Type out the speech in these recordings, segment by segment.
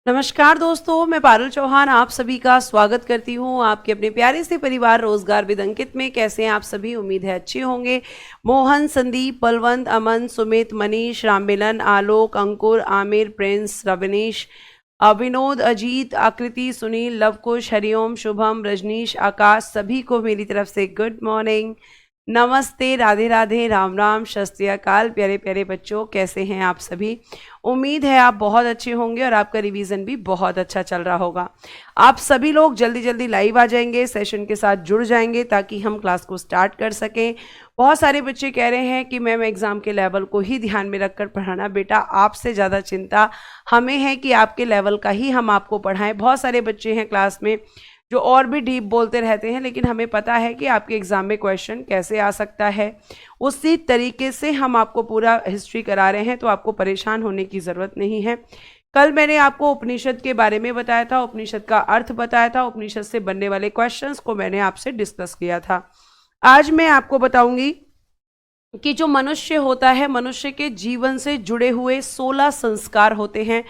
नमस्कार दोस्तों, मैं पारुल चौहान आप सभी का स्वागत करती हूँ आपके अपने प्यारे से परिवार रोजगार विद अंकित में। कैसे हैं आप सभी? उम्मीद है अच्छे होंगे। मोहन, संदीप, बलवंत, अमन, सुमित, मनीष, राममिलन, आलोक, अंकुर, आमिर, प्रिंस, रवनीश, विनोद, अजीत, आकृति, सुनील, लवकुश, हरिओम, शुभम, रजनीश, आकाश, सभी को मेरी तरफ से गुड मॉर्निंग, नमस्ते, राधे राधे, राम राम, सत श्री अकाल। प्यारे प्यारे बच्चों, कैसे हैं आप सभी? उम्मीद है आप बहुत अच्छे होंगे और आपका रिवीजन भी बहुत अच्छा चल रहा होगा। आप सभी लोग जल्दी जल्दी लाइव आ जाएंगे, सेशन के साथ जुड़ जाएंगे ताकि हम क्लास को स्टार्ट कर सकें। बहुत सारे बच्चे कह रहे हैं कि मैम एग्ज़ाम के लेवल को ही ध्यान में रखकर पढ़ाना। बेटा, आपसे ज़्यादा चिंता हमें है कि आपके लेवल का ही हम आपको पढ़ाएं। बहुत सारे बच्चे हैं क्लास में जो और भी डीप बोलते रहते हैं, लेकिन हमें पता है कि आपके एग्ज़ाम में क्वेश्चन कैसे आ सकता है। उसी तरीके से हम आपको पूरा हिस्ट्री करा रहे हैं, तो आपको परेशान होने की ज़रूरत नहीं है। कल मैंने आपको उपनिषद के बारे में बताया था, उपनिषद का अर्थ बताया था, उपनिषद से बनने वाले क्वेश्चंस को मैंने आपसे डिस्कस किया था। आज मैं आपको बताऊंगी कि जो मनुष्य होता है, मनुष्य के जीवन से जुड़े हुए 16 संस्कार होते हैं।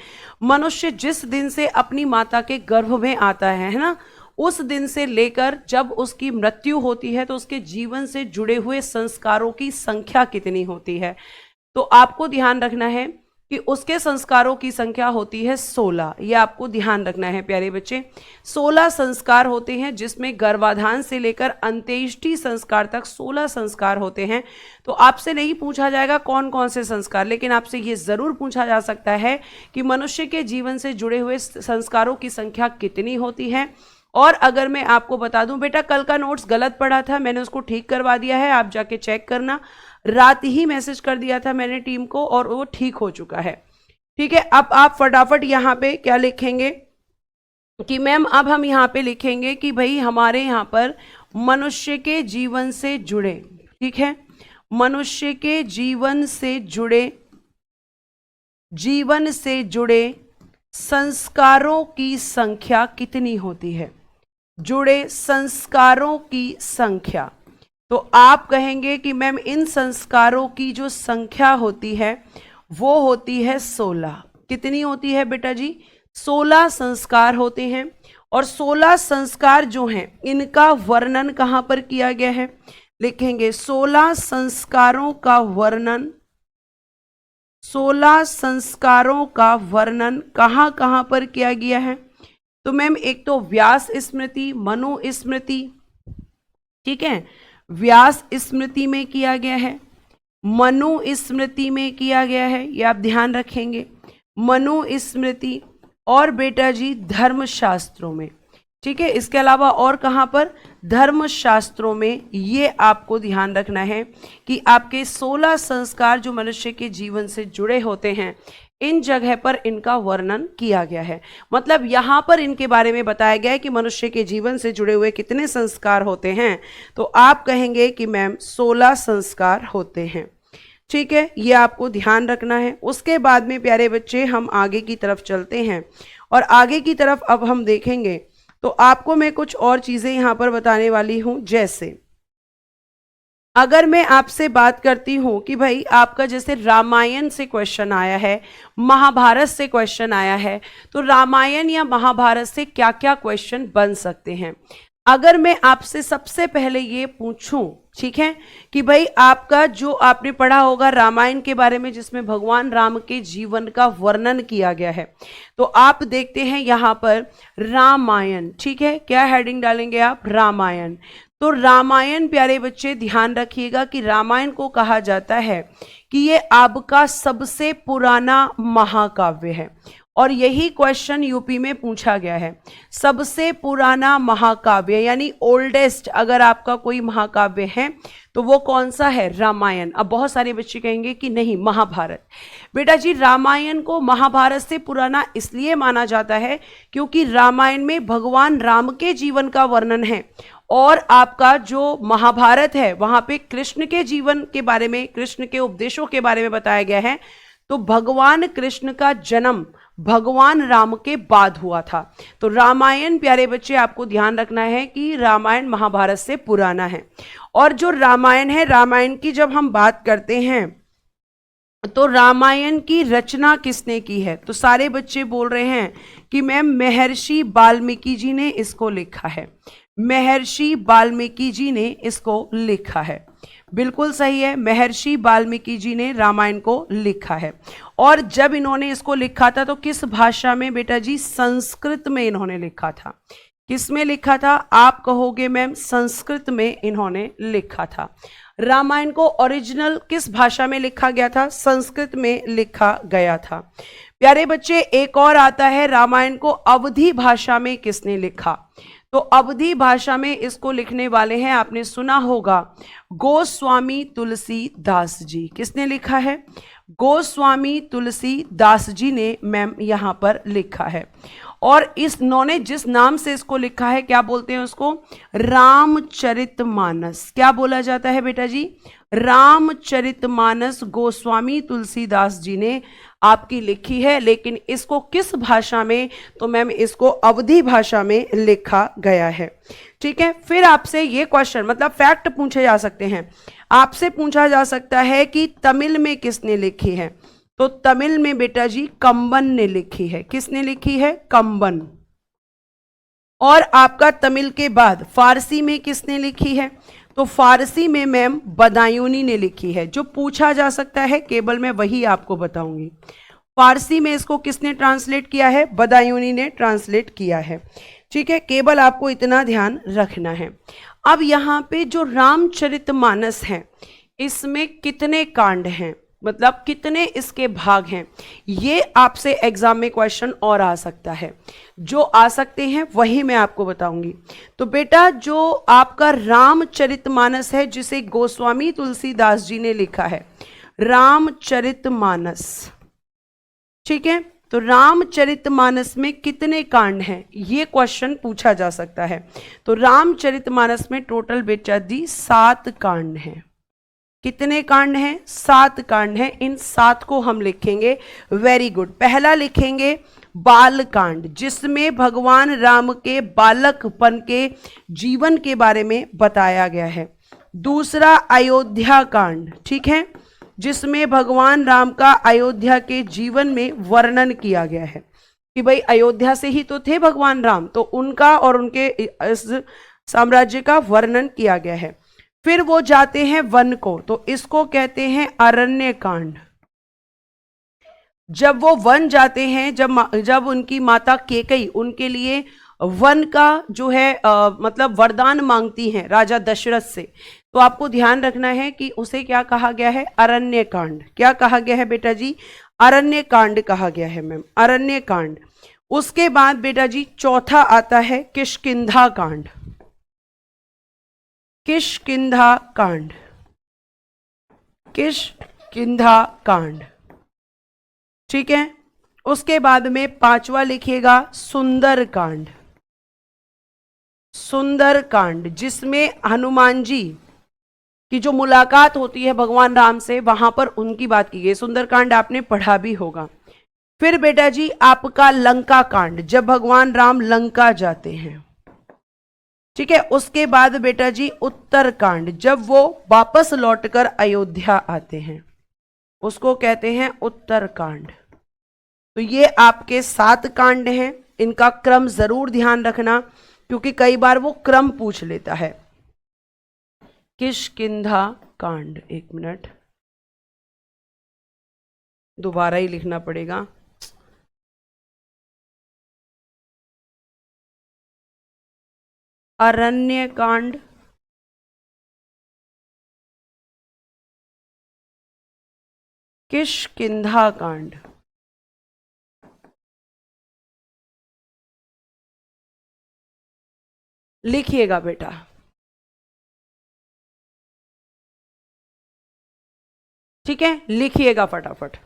मनुष्य जिस दिन से अपनी माता के गर्भ में आता है ना, उस दिन से लेकर जब उसकी मृत्यु होती है, तो उसके जीवन से जुड़े हुए संस्कारों की संख्या कितनी होती है। तो आपको ध्यान रखना है कि उसके संस्कारों की संख्या होती है 16। ये आपको ध्यान रखना है प्यारे बच्चे। 16 संस्कार होते हैं, जिसमें गर्भाधान से लेकर अंत्येष्टि संस्कार तक 16 संस्कार होते हैं। तो आपसे नहीं पूछा जाएगा कौन कौन से संस्कार, लेकिन आपसे ये ज़रूर पूछा जा सकता है कि मनुष्य के जीवन से जुड़े हुए संस्कारों की संख्या कितनी होती है। और अगर मैं आपको बता दूं, बेटा कल का नोट्स गलत पढ़ा था, मैंने उसको ठीक करवा दिया है, आप जाके चेक करना। रात ही मैसेज कर दिया था मैंने टीम को और वो ठीक हो चुका है। ठीक है, अब आप फटाफट यहाँ पे क्या लिखेंगे कि मैम अब हम यहाँ पे लिखेंगे कि भाई हमारे यहाँ पर मनुष्य के जीवन से जुड़े, ठीक है, मनुष्य के जीवन से जुड़े संस्कारों की संख्या कितनी होती है। जुड़े संस्कारों की संख्या, तो आप कहेंगे कि मैम इन संस्कारों की जो संख्या होती है वो होती है 16। कितनी होती है बेटा जी? 16 संस्कार होते हैं। और 16 संस्कार जो हैं, इनका वर्णन कहाँ पर किया गया है? लिखेंगे 16 संस्कारों का वर्णन, 16 संस्कारों का वर्णन कहाँ कहाँ पर किया गया है? तो मैम एक तो व्यास स्मृति, मनु स्मृति, ठीक है, व्यास स्मृति में किया गया है, मनु स्मृति में किया गया है, ये आप ध्यान रखेंगे, मनु स्मृति, और बेटा जी धर्मशास्त्रों में, ठीक है। इसके अलावा और कहाँ पर? धर्मशास्त्रों में। ये आपको ध्यान रखना है कि आपके 16 संस्कार जो मनुष्य के जीवन से जुड़े होते हैं, इन जगह पर इनका वर्णन किया गया है। मतलब यहाँ पर इनके बारे में बताया गया है कि मनुष्य के जीवन से जुड़े हुए कितने संस्कार होते हैं। तो आप कहेंगे कि मैम 16 संस्कार होते हैं, ठीक है, ये आपको ध्यान रखना है। उसके बाद में प्यारे बच्चे हम आगे की तरफ चलते हैं, और आगे की तरफ अब हम देखेंगे तो आपको मैं कुछ और चीज़ें यहाँ पर बताने वाली हूँ। जैसे अगर मैं आपसे बात करती हूँ कि भाई आपका जैसे रामायण से क्वेश्चन आया है, महाभारत से क्वेश्चन आया है, तो रामायण या महाभारत से क्या क्या क्वेश्चन बन सकते हैं। अगर मैं आपसे सबसे पहले ये पूछूं, ठीक है, कि भाई आपका जो आपने पढ़ा होगा रामायण के बारे में, जिसमें भगवान राम के जीवन का वर्णन किया गया है, तो आप देखते हैं यहाँ पर रामायण, ठीक है, क्या हेडिंग डालेंगे आप? रामायण। तो रामायण प्यारे बच्चे ध्यान रखिएगा कि रामायण को कहा जाता है कि ये आपका सबसे पुराना महाकाव्य है, और यही क्वेश्चन यूपी में पूछा गया है। सबसे पुराना महाकाव्य यानी ओल्डेस्ट अगर आपका कोई महाकाव्य है तो वो कौन सा है? रामायण। अब बहुत सारे बच्चे कहेंगे कि नहीं महाभारत। बेटा जी रामायण को महाभारत से पुराना इसलिए माना जाता है क्योंकि रामायण में भगवान राम के जीवन का वर्णन है, और आपका जो महाभारत है वहां पे कृष्ण के जीवन के बारे में, कृष्ण के उपदेशों के बारे में बताया गया है। तो भगवान कृष्ण का जन्म भगवान राम के बाद हुआ था। तो रामायण प्यारे बच्चे आपको ध्यान रखना है कि रामायण महाभारत से पुराना है। और जो रामायण है, रामायण की जब हम बात करते हैं तो रामायण की रचना किसने की है? तो सारे बच्चे बोल रहे हैं कि मैम महर्षि वाल्मीकि जी ने इसको लिखा है। महर्षि वाल्मीकि जी ने इसको लिखा है। बिल्कुल सही है, महर्षि वाल्मीकि जी ने रामायण को लिखा है। और जब इन्होंने इसको लिखा था तो किस भाषा में बेटा जी? संस्कृत में इन्होंने लिखा था। किस में लिखा था? आप कहोगे मैम संस्कृत में इन्होंने लिखा था। रामायण को ओरिजिनल किस भाषा में लिखा गया था? संस्कृत में लिखा गया था। प्यारे बच्चे, एक और आता है, रामायण को अवधी भाषा में किसने लिखा? तो अवधी भाषा में इसको लिखने वाले हैं, आपने सुना होगा, गोस्वामी तुलसीदास जी। किसने लिखा है? गोस्वामी तुलसीदास जी ने मैम यहां पर लिखा है। और इन्होंने जिस नाम से इसको लिखा है, क्या बोलते हैं उसको? रामचरितमानस। क्या बोला जाता है बेटा जी? रामचरितमानस गोस्वामी तुलसीदास जी ने आपकी लिखी है। लेकिन इसको किस भाषा में? तो मैम इसको अवधी भाषा में लिखा गया है। ठीक है, फिर आपसे ये क्वेश्चन, मतलब फैक्ट पूछे जा सकते हैं। आपसे पूछा जा सकता है कि तमिल में किसने लिखी है? तो तमिल में बेटा जी कंबन ने लिखी है। किसने लिखी है? कंबन। और आपका तमिल के बाद फारसी में किसने लिखी है? तो फारसी में मैम बदायूनी ने लिखी है। जो पूछा जा सकता है केवल मैं वही आपको बताऊंगी। फारसी में इसको किसने ट्रांसलेट किया है? बदायूनी ने ट्रांसलेट किया है। ठीक है, केवल आपको इतना ध्यान रखना है। अब यहाँ पे जो रामचरितमानस है, इसमें कितने कांड हैं, मतलब कितने इसके भाग हैं, ये आपसे एग्जाम में क्वेश्चन और आ सकता है। जो आ सकते हैं वही मैं आपको बताऊंगी। तो बेटा जो आपका रामचरितमानस है, जिसे गोस्वामी तुलसीदास जी ने लिखा है, रामचरितमानस, ठीक है, तो रामचरितमानस में कितने कांड हैं, ये क्वेश्चन पूछा जा सकता है। तो रामचरितमानस में टोटल बेटा दी 7 कांड हैं। कितने कांड हैं? 7 कांड हैं। इन 7 को हम लिखेंगे। Very good. पहला लिखेंगे बाल कांड, जिसमें भगवान राम के बालकपन के जीवन के बारे में बताया गया है। दूसरा अयोध्या कांड, ठीक है, जिसमें भगवान राम का अयोध्या के जीवन में वर्णन किया गया है कि भाई अयोध्या से ही तो थे भगवान राम, तो उनका और उनके इस साम्राज्य का वर्णन किया गया है। फिर वो जाते हैं वन को, तो इसको कहते हैं अरण्य कांड। जब वो वन जाते हैं, जब उनकी माता केकई उनके लिए वन का जो है मतलब वरदान मांगती हैं राजा दशरथ से, तो आपको ध्यान रखना है कि उसे क्या कहा गया है? अरण्य कांड। क्या कहा गया है बेटा जी? अरण्य कांड कहा गया है मैम, अरण्य कांड। उसके बाद बेटा जी चौथा आता है किष्किंधा कांड। किष्किंधा कांड, किष्किंधा कांड, ठीक है। उसके बाद में 5वां लिखिएगा सुंदर कांड। सुंदर कांड, जिसमें हनुमान जी की जो मुलाकात होती है भगवान राम से, वहां पर उनकी बात की गई। सुंदर कांड आपने पढ़ा भी होगा। फिर बेटा जी आपका लंका कांड, जब भगवान राम लंका जाते हैं, ठीक है। उसके बाद बेटा जी उत्तर कांड, जब वो वापस लौटकर अयोध्या आते हैं, उसको कहते हैं उत्तर कांड। तो ये आपके 7 कांड हैं। इनका क्रम जरूर ध्यान रखना, क्योंकि कई बार वो क्रम पूछ लेता है। किष्किंधा कांड, एक मिनट, दोबारा ही लिखना पड़ेगा। अरण्य कांड, किष्किंधा कांड, लिखिएगा बेटा। ठीक है, लिखिएगा फटाफट।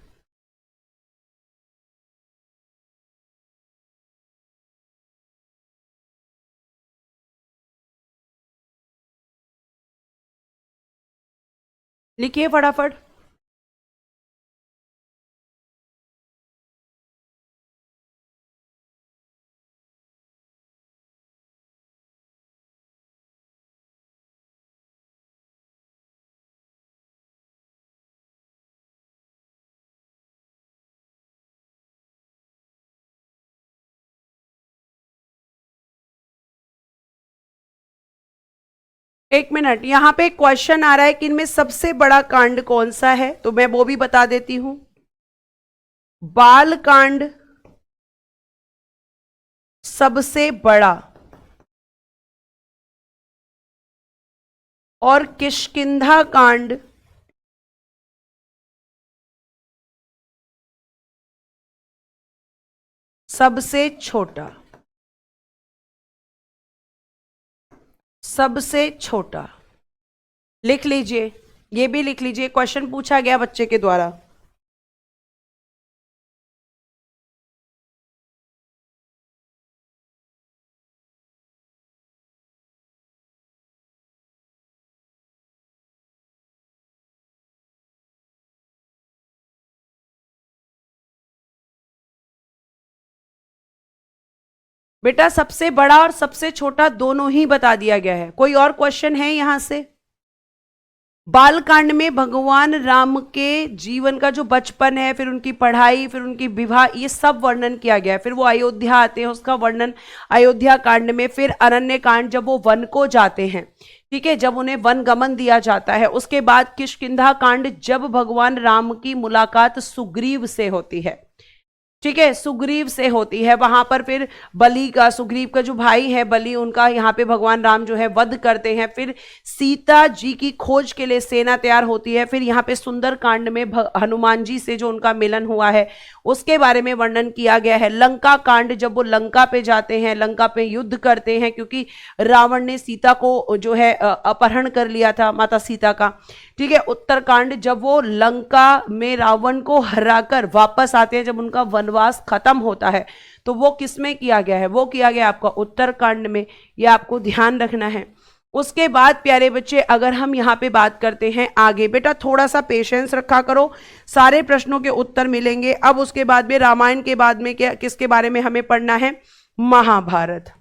लिखिए फटाफट। एक मिनट, यहां पे क्वेश्चन आ रहा है कि इनमें सबसे बड़ा कांड कौन सा है, तो मैं वो भी बता देती हूं। बाल कांड सबसे बड़ा और किष्किंधा कांड सबसे छोटा। सबसे छोटा लिख लीजिए, ये भी लिख लीजिए, क्वेश्चन पूछा गया बच्चे के द्वारा। बेटा सबसे बड़ा और सबसे छोटा दोनों ही बता दिया गया है। कोई और क्वेश्चन है यहां से? बालकांड में भगवान राम के जीवन का जो बचपन है, फिर उनकी पढ़ाई, फिर उनकी विवाह, ये सब वर्णन किया गया है। फिर वो अयोध्या आते हैं, उसका वर्णन अयोध्या कांड में। फिर अरण्य कांड, जब वो वन को जाते हैं, ठीक है, जब उन्हें वन गमन दिया जाता है। उसके बाद किष्किंधा कांड, जब भगवान राम की मुलाकात सुग्रीव से होती है, ठीक है, सुग्रीव से होती है। वहां पर फिर बलि का, सुग्रीव का जो भाई है बलि, उनका यहाँ पे भगवान राम जो है वध करते हैं। फिर सीता जी की खोज के लिए सेना तैयार होती है। फिर यहाँ पे सुंदर कांड में हनुमान जी से जो उनका मिलन हुआ है उसके बारे में वर्णन किया गया है। लंका कांड, जब वो लंका पे जाते हैं, लंका पे युद्ध करते हैं, क्योंकि रावण ने सीता को जो है अपहरण कर लिया था, माता सीता का, ठीक है। उत्तरकांड, जब वो लंका में रावण को हराकर वापस आते हैं, जब उनका वनवास खत्म होता है, तो वो किसमें किया गया है? वो किया गया आपका उत्तरकांड में। ये आपको ध्यान रखना है। उसके बाद प्यारे बच्चे, अगर हम यहाँ पे बात करते हैं आगे, बेटा थोड़ा सा पेशेंस रखा करो, सारे प्रश्नों के उत्तर मिलेंगे। अब उसके बाद में रामायण के बाद में क्या, किसके बारे में हमें पढ़ना है? महाभारत।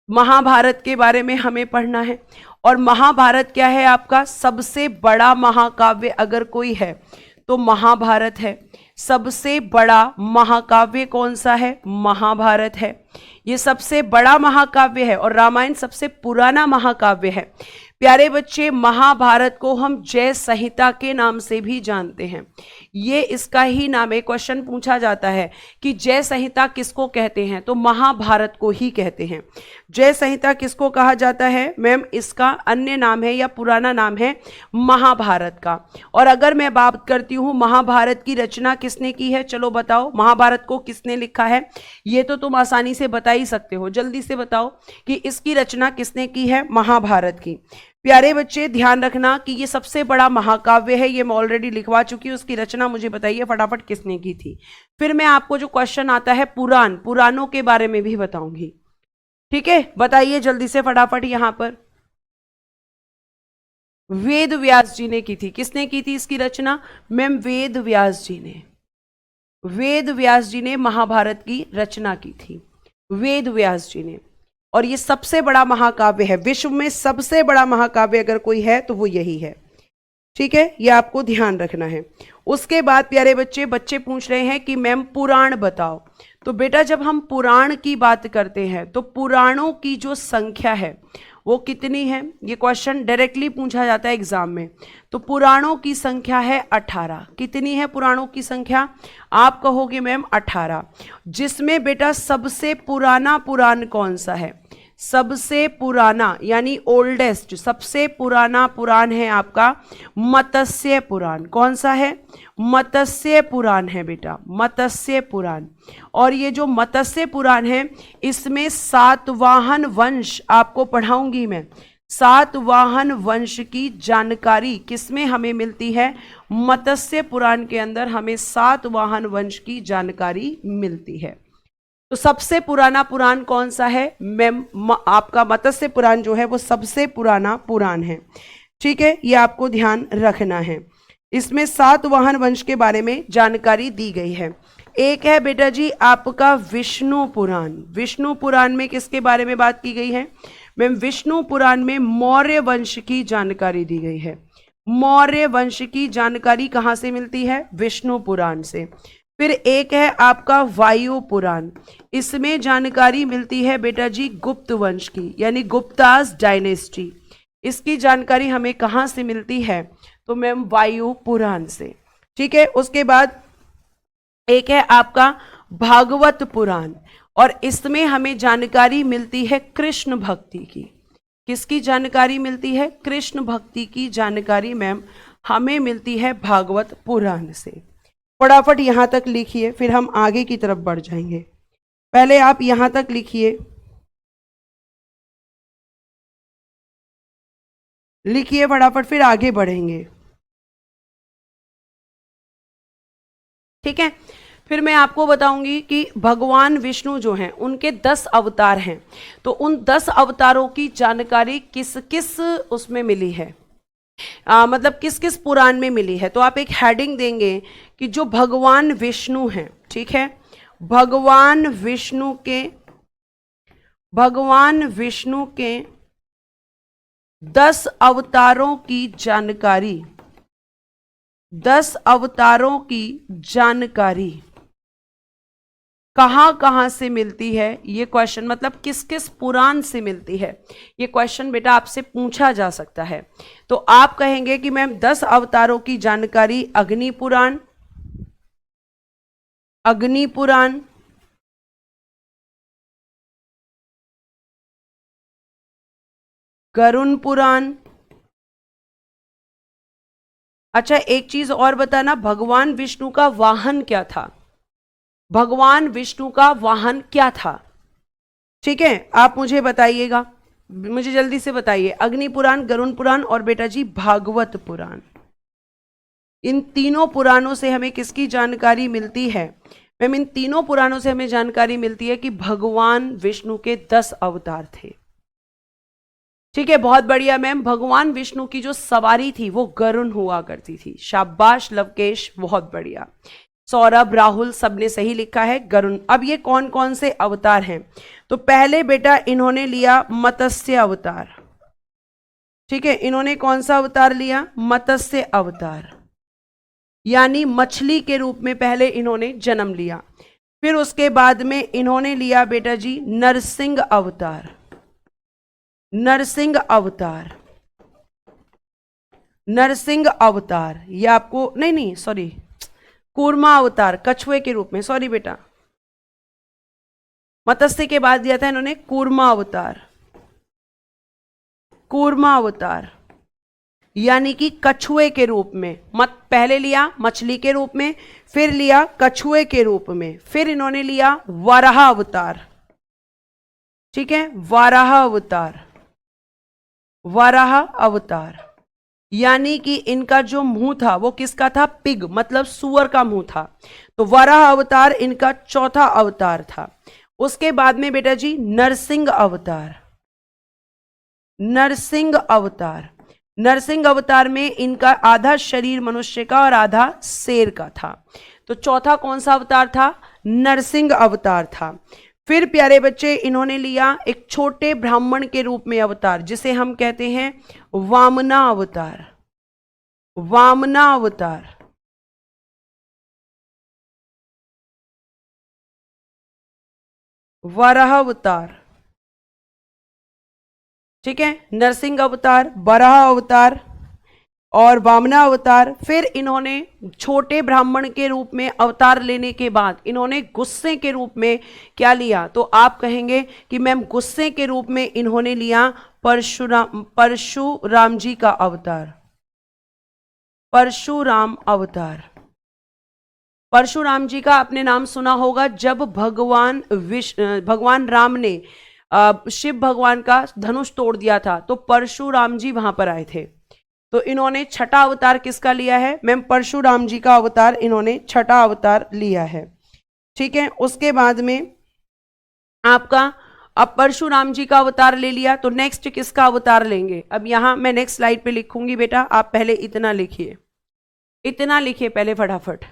महाभारत के बारे में हमें पढ़ना है। और महाभारत क्या है? आपका सबसे बड़ा महाकाव्य अगर कोई है तो महाभारत है। सबसे बड़ा महाकाव्य कौन सा है? महाभारत है। ये सबसे बड़ा महाकाव्य है और रामायण सबसे पुराना महाकाव्य है। प्यारे बच्चे, महाभारत को हम जय संहिता के नाम से भी जानते हैं। ये इसका ही नाम है। क्वेश्चन पूछा जाता है कि जय संहिता किसको कहते हैं, तो महाभारत को ही कहते हैं। जय संहिता किसको कहा जाता है? मैम इसका अन्य नाम है या पुराना नाम है महाभारत का। और अगर मैं बात करती हूँ महाभारत की रचना किसने की है, चलो बताओ, महाभारत को किसने लिखा है? ये तो तुम आसानी से बता ही सकते हो, जल्दी से बताओ कि इसकी रचना किसने की है महाभारत की। प्यारे बच्चे ध्यान रखना कि ये सबसे बड़ा महाकाव्य है, ये मैं ऑलरेडी लिखवा चुकी हूँ। उसकी रचना मुझे बताइए फटाफट किसने की थी। फिर मैं आपको जो क्वेश्चन आता है पुराणों के बारे में भी बताऊंगी, ठीक है। बताइए जल्दी से फटाफट। यहां पर वेद व्यास जी ने की थी। किसने की थी इसकी रचना? मैम वेद व्यास जी ने। वेद व्यास जी ने महाभारत की रचना की थी, वेद व्यास जी ने। और ये सबसे बड़ा महाकाव्य है, विश्व में सबसे बड़ा महाकाव्य अगर कोई है तो वो यही है, ठीक है। ये आपको ध्यान रखना है। उसके बाद प्यारे बच्चे, बच्चे पूछ रहे हैं कि मैम पुराण बताओ। तो बेटा जब हम पुराण की बात करते हैं तो पुराणों की जो संख्या है वो कितनी है? ये क्वेश्चन डायरेक्टली पूछा जाता है एग्जाम में। तो पुराणों की संख्या है 18। कितनी है पुराणों की संख्या? आप कहोगे मैम 18। जिसमें बेटा सबसे पुराना पुराण कौन सा है? सबसे पुराना यानी ओल्डेस्ट, सबसे पुराना पुराण है आपका मत्स्य पुराण। कौन सा है? मत्स्य पुराण है बेटा, मत्स्य पुराण। और ये जो मत्स्य पुराण है इसमें सातवाहन वंश आपको पढ़ाऊंगी मैं। सातवाहन वंश की जानकारी किसमें हमें मिलती है? मत्स्य पुराण के अंदर हमें सातवाहन वंश की जानकारी मिलती है। तो सबसे पुराना पुराण कौन सा है? मैम आपका मत्स्य पुराण जो है वो सबसे पुराना पुराण है, ठीक है। ये आपको ध्यान रखना है। इसमें सातवाहन वंश के बारे में जानकारी दी गई है। एक है बेटा जी आपका विष्णु पुराण। विष्णु पुराण में किसके बारे में बात की गई है? मैम विष्णु पुराण में मौर्य वंश की जानकारी दी गई है। मौर्य वंश की जानकारी कहाँ से मिलती है? विष्णु पुराण से। फिर एक है आपका वायु पुराण। इसमें जानकारी मिलती है बेटा जी गुप्त वंश की, यानी गुप्तास डायनेस्टी। इसकी जानकारी हमें कहाँ से मिलती है? तो मैम वायु पुराण से। ठीक है, उसके बाद एक है आपका भागवत पुराण, और इसमें हमें जानकारी मिलती है कृष्ण भक्ति की। किसकी जानकारी मिलती है? कृष्ण भक्ति की जानकारी मैम हमें मिलती है भागवत पुराण से। फटाफट यहां तक लिखिए, फिर हम आगे की तरफ बढ़ जाएंगे। पहले आप यहां तक लिखिए, लिखिए फटाफट, फिर आगे बढ़ेंगे। ठीक है, फिर मैं आपको बताऊंगी कि भगवान विष्णु जो हैं उनके 10 अवतार हैं, तो उन 10 अवतारों की जानकारी किस किस उसमें मिली है, मतलब किस किस पुराण में मिली है। तो आप एक हेडिंग देंगे कि जो भगवान विष्णु हैं, ठीक है, भगवान विष्णु के, भगवान विष्णु के 10 अवतारों की जानकारी, 10 अवतारों की जानकारी कहां कहां से मिलती है, ये क्वेश्चन, मतलब किस किस पुराण से मिलती है, ये क्वेश्चन बेटा आपसे पूछा जा सकता है। तो आप कहेंगे कि मैम 10 अवतारों की जानकारी अग्नि पुराण, अग्नि पुराण, गरुण पुराण। अच्छा, एक चीज और बताना, भगवान विष्णु का वाहन क्या था? भगवान विष्णु का वाहन क्या था? ठीक है, आप मुझे बताइएगा, मुझे जल्दी से बताइए। अग्नि पुराण, गरुण पुराण और बेटा जी भागवत पुराण, इन तीनों पुराणों से हमें किसकी जानकारी मिलती है? मैम इन तीनों पुराणों से हमें जानकारी मिलती है कि भगवान विष्णु के 10 अवतार थे। ठीक है, बहुत बढ़िया मैम। भगवान विष्णु की जो सवारी थी वो गरुण हुआ करती थी। शाबाश लवकेश, बहुत बढ़िया। सौरभ, राहुल, सबने सही लिखा है, गरुण। अब ये कौन कौन से अवतार हैं? तो पहले बेटा इन्होंने लिया मत्स्य अवतार। ठीक है, इन्होंने कौन सा अवतार लिया? मत्स्य अवतार, यानी मछली के रूप में पहले इन्होंने जन्म लिया। फिर उसके बाद में इन्होंने लिया बेटा जी नरसिंह अवतार, नरसिंह अवतार, नरसिंह अवतार, ये आपको नहीं नहीं सॉरी, कूर्मा अवतार, कछुए के रूप में, सॉरी बेटा, मत्स्य के बाद दिया था इन्होंने कूर्मा अवतार, कूर्मा अवतार, यानी कि कछुए के रूप में। मत पहले लिया मछली के रूप में, फिर लिया कछुए के रूप में, फिर इन्होंने लिया वराह अवतार। ठीक है, वराह अवतार, वराह अवतार, यानी कि इनका जो मुंह था वो किसका था? पिग, मतलब सुअर का मुंह था। तो वराह अवतार इनका चौथा अवतार था। उसके बाद में बेटा जी नरसिंह अवतार, नरसिंह अवतार, नरसिंह अवतार में इनका आधा शरीर मनुष्य का और आधा शेर का था। तो चौथा कौन सा अवतार था? नरसिंह अवतार था। फिर प्यारे बच्चे इन्होंने लिया एक छोटे ब्राह्मण के रूप में अवतार, जिसे हम कहते हैं वामना अवतार, वामना अवतार, वराह अवतार। ठीक है, नरसिंह अवतार, वराह अवतार और वामना अवतार। फिर इन्होंने छोटे ब्राह्मण के रूप में अवतार लेने के बाद इन्होंने गुस्से के रूप में क्या लिया? तो आप कहेंगे कि मैम गुस्से के रूप में इन्होंने लिया परशुराम, परशुराम जी का अवतार, परशुराम अवतार। परशुराम जी का आपने नाम सुना होगा, जब भगवान राम ने शिव भगवान का धनुष तोड़ दिया था, तो परशुराम जी वहां पर आए थे। तो इन्होंने छठा अवतार किसका लिया है? मैम परशुराम जी का अवतार इन्होंने छठा अवतार लिया है। ठीक है, उसके बाद में आपका, अब परशुराम जी का अवतार ले लिया, तो नेक्स्ट किसका अवतार लेंगे? अब यहां मैं नेक्स्ट स्लाइड पे लिखूंगी बेटा, आप पहले इतना लिखिए, इतना लिखिए पहले फटाफट।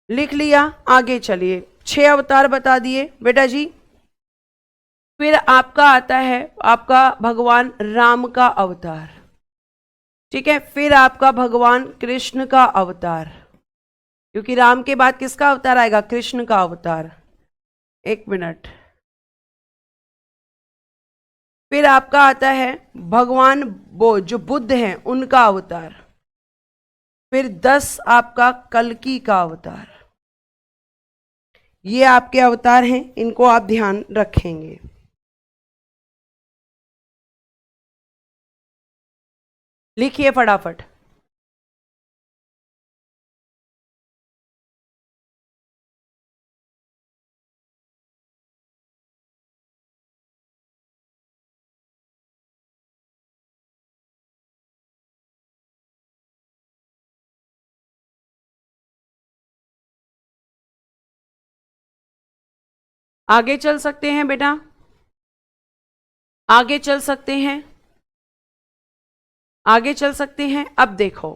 लिख लिया, आगे चलिए। 6 अवतार बता दिए बेटा जी। फिर आपका आता है आपका भगवान राम का अवतार, ठीक है। फिर आपका भगवान कृष्ण का अवतार, क्योंकि राम के बाद किसका अवतार आएगा? कृष्ण का अवतार। एक मिनट। फिर आपका आता है भगवान जो बुद्ध हैं उनका अवतार। फिर 10 आपका कल्कि का अवतार। ये आपके अवतार हैं, इनको आप ध्यान रखेंगे। लिखिए फटाफट। आगे चल सकते हैं बेटा, आगे चल सकते हैं, आगे चल सकते हैं। अब देखो,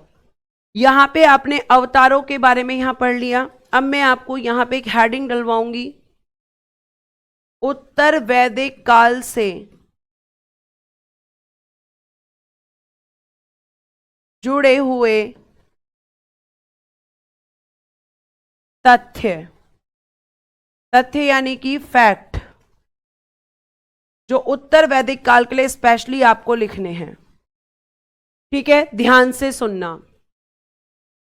यहां पे आपने अवतारों के बारे में यहां पढ़ लिया। अब मैं आपको यहां पे एक हेडिंग डलवाऊंगी, उत्तर वैदिक काल से जुड़े हुए तथ्य। तथ्य यानी कि फैक्ट, जो उत्तर वैदिक काल के लिए स्पेशली आपको लिखने हैं, ठीक है। ध्यान से सुनना।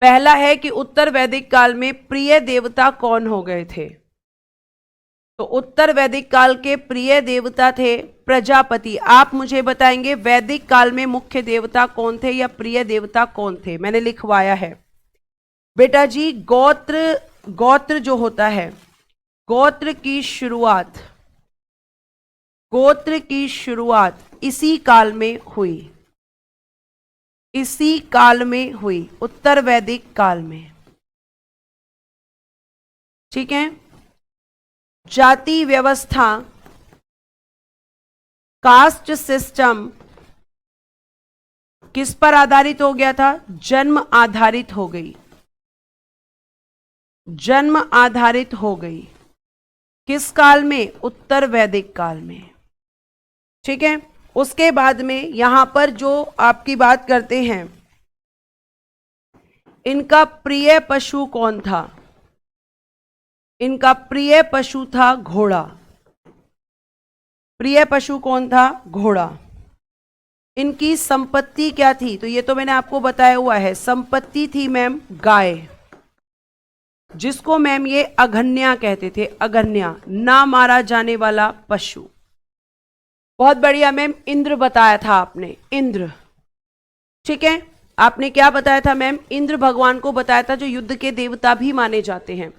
पहला है कि उत्तर वैदिक काल में प्रिय देवता कौन हो गए थे? तो उत्तर वैदिक काल के प्रिय देवता थे प्रजापति। आप मुझे बताएंगे वैदिक काल में मुख्य देवता कौन थे या प्रिय देवता कौन थे? मैंने लिखवाया है बेटा जी। गोत्र जो होता है, गोत्र की शुरुआत, गोत्र की शुरुआत इसी काल में हुई, इसी काल में हुई, उत्तर वैदिक काल में, ठीक है। जाति व्यवस्था, कास्ट सिस्टम किस पर आधारित हो गया था? जन्म आधारित हो गई, जन्म आधारित हो गई। किस काल में? उत्तर वैदिक काल में, ठीक है। उसके बाद में यहां पर जो आपकी बात करते हैं, इनका प्रिय पशु कौन था? इनका प्रिय पशु था घोड़ा। प्रिय पशु कौन था? घोड़ा। इनकी संपत्ति क्या थी? तो ये तो मैंने आपको बताया हुआ है। संपत्ति थी मैम गाय, जिसको मैम ये अघन्या कहते थे। अघन्या, ना मारा जाने वाला पशु। बहुत बढ़िया मैम। इंद्र बताया था आपने, इंद्र, ठीक है। आपने क्या बताया था मैम? इंद्र भगवान को बताया था, जो युद्ध के देवता भी माने जाते हैं।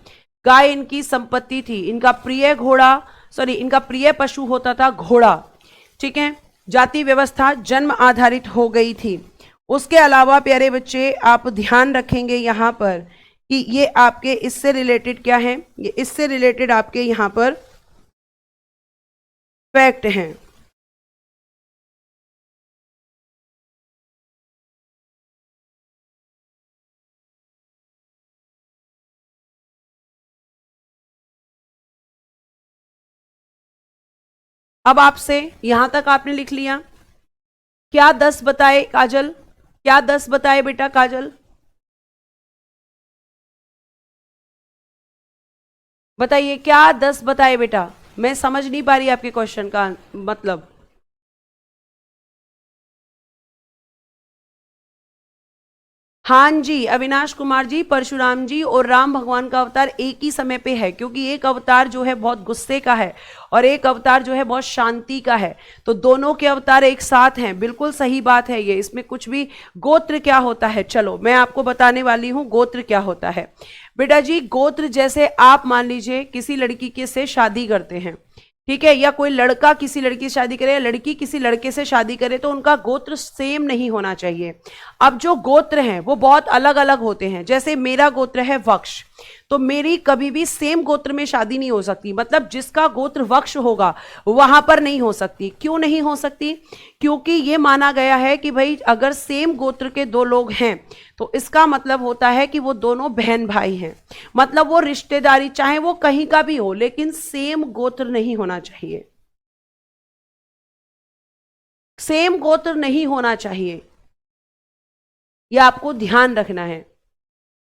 गाय इनकी संपत्ति थी। इनका प्रिय घोड़ा, सॉरी, इनका प्रिय पशु होता था घोड़ा, ठीक है। जाति व्यवस्था जन्म आधारित हो गई थी। उसके अलावा प्यारे बच्चे आप ध्यान रखेंगे यहां पर कि ये आपके इससे रिलेटेड क्या है? ये इससे रिलेटेड आपके यहां पर फैक्ट हैं। अब आपसे यहां तक आपने लिख लिया। क्या 10 बताए काजल? क्या 10 बताए बेटा काजल? बताइए, क्या 10 बताए बेटा? मैं समझ नहीं पा रही आपके क्वेश्चन का मतलब। हाँ जी अविनाश कुमार जी, परशुराम जी और राम भगवान का अवतार एक ही समय पे है, क्योंकि एक अवतार जो है बहुत गुस्से का है और एक अवतार जो है बहुत शांति का है। तो दोनों के अवतार एक साथ हैं। बिल्कुल सही बात है ये, इसमें कुछ भी। गोत्र क्या होता है? चलो मैं आपको बताने वाली हूं गोत्र क्या होता है। बेटा जी गोत्र, जैसे आप मान लीजिए किसी लड़की के से शादी करते हैं, ठीक है, या कोई लड़का किसी लड़की से शादी करे या लड़की किसी लड़के से शादी करे तो उनका गोत्र सेम नहीं होना चाहिए। अब जो गोत्र हैं वो बहुत अलग अलग होते हैं। जैसे मेरा गोत्र है वक्ष, तो मेरी कभी भी सेम गोत्र में शादी नहीं हो सकती। मतलब जिसका गोत्र वक्ष होगा वहां पर नहीं हो सकती। क्यों नहीं हो सकती? क्योंकि ये माना गया है कि भाई अगर सेम गोत्र के दो लोग हैं तो इसका मतलब होता है कि वो दोनों बहन भाई हैं। मतलब वो रिश्तेदारी चाहे वो कहीं का भी हो लेकिन सेम गोत्र नहीं होना चाहिए, सेम गोत्र नहीं होना चाहिए, यह आपको ध्यान रखना है।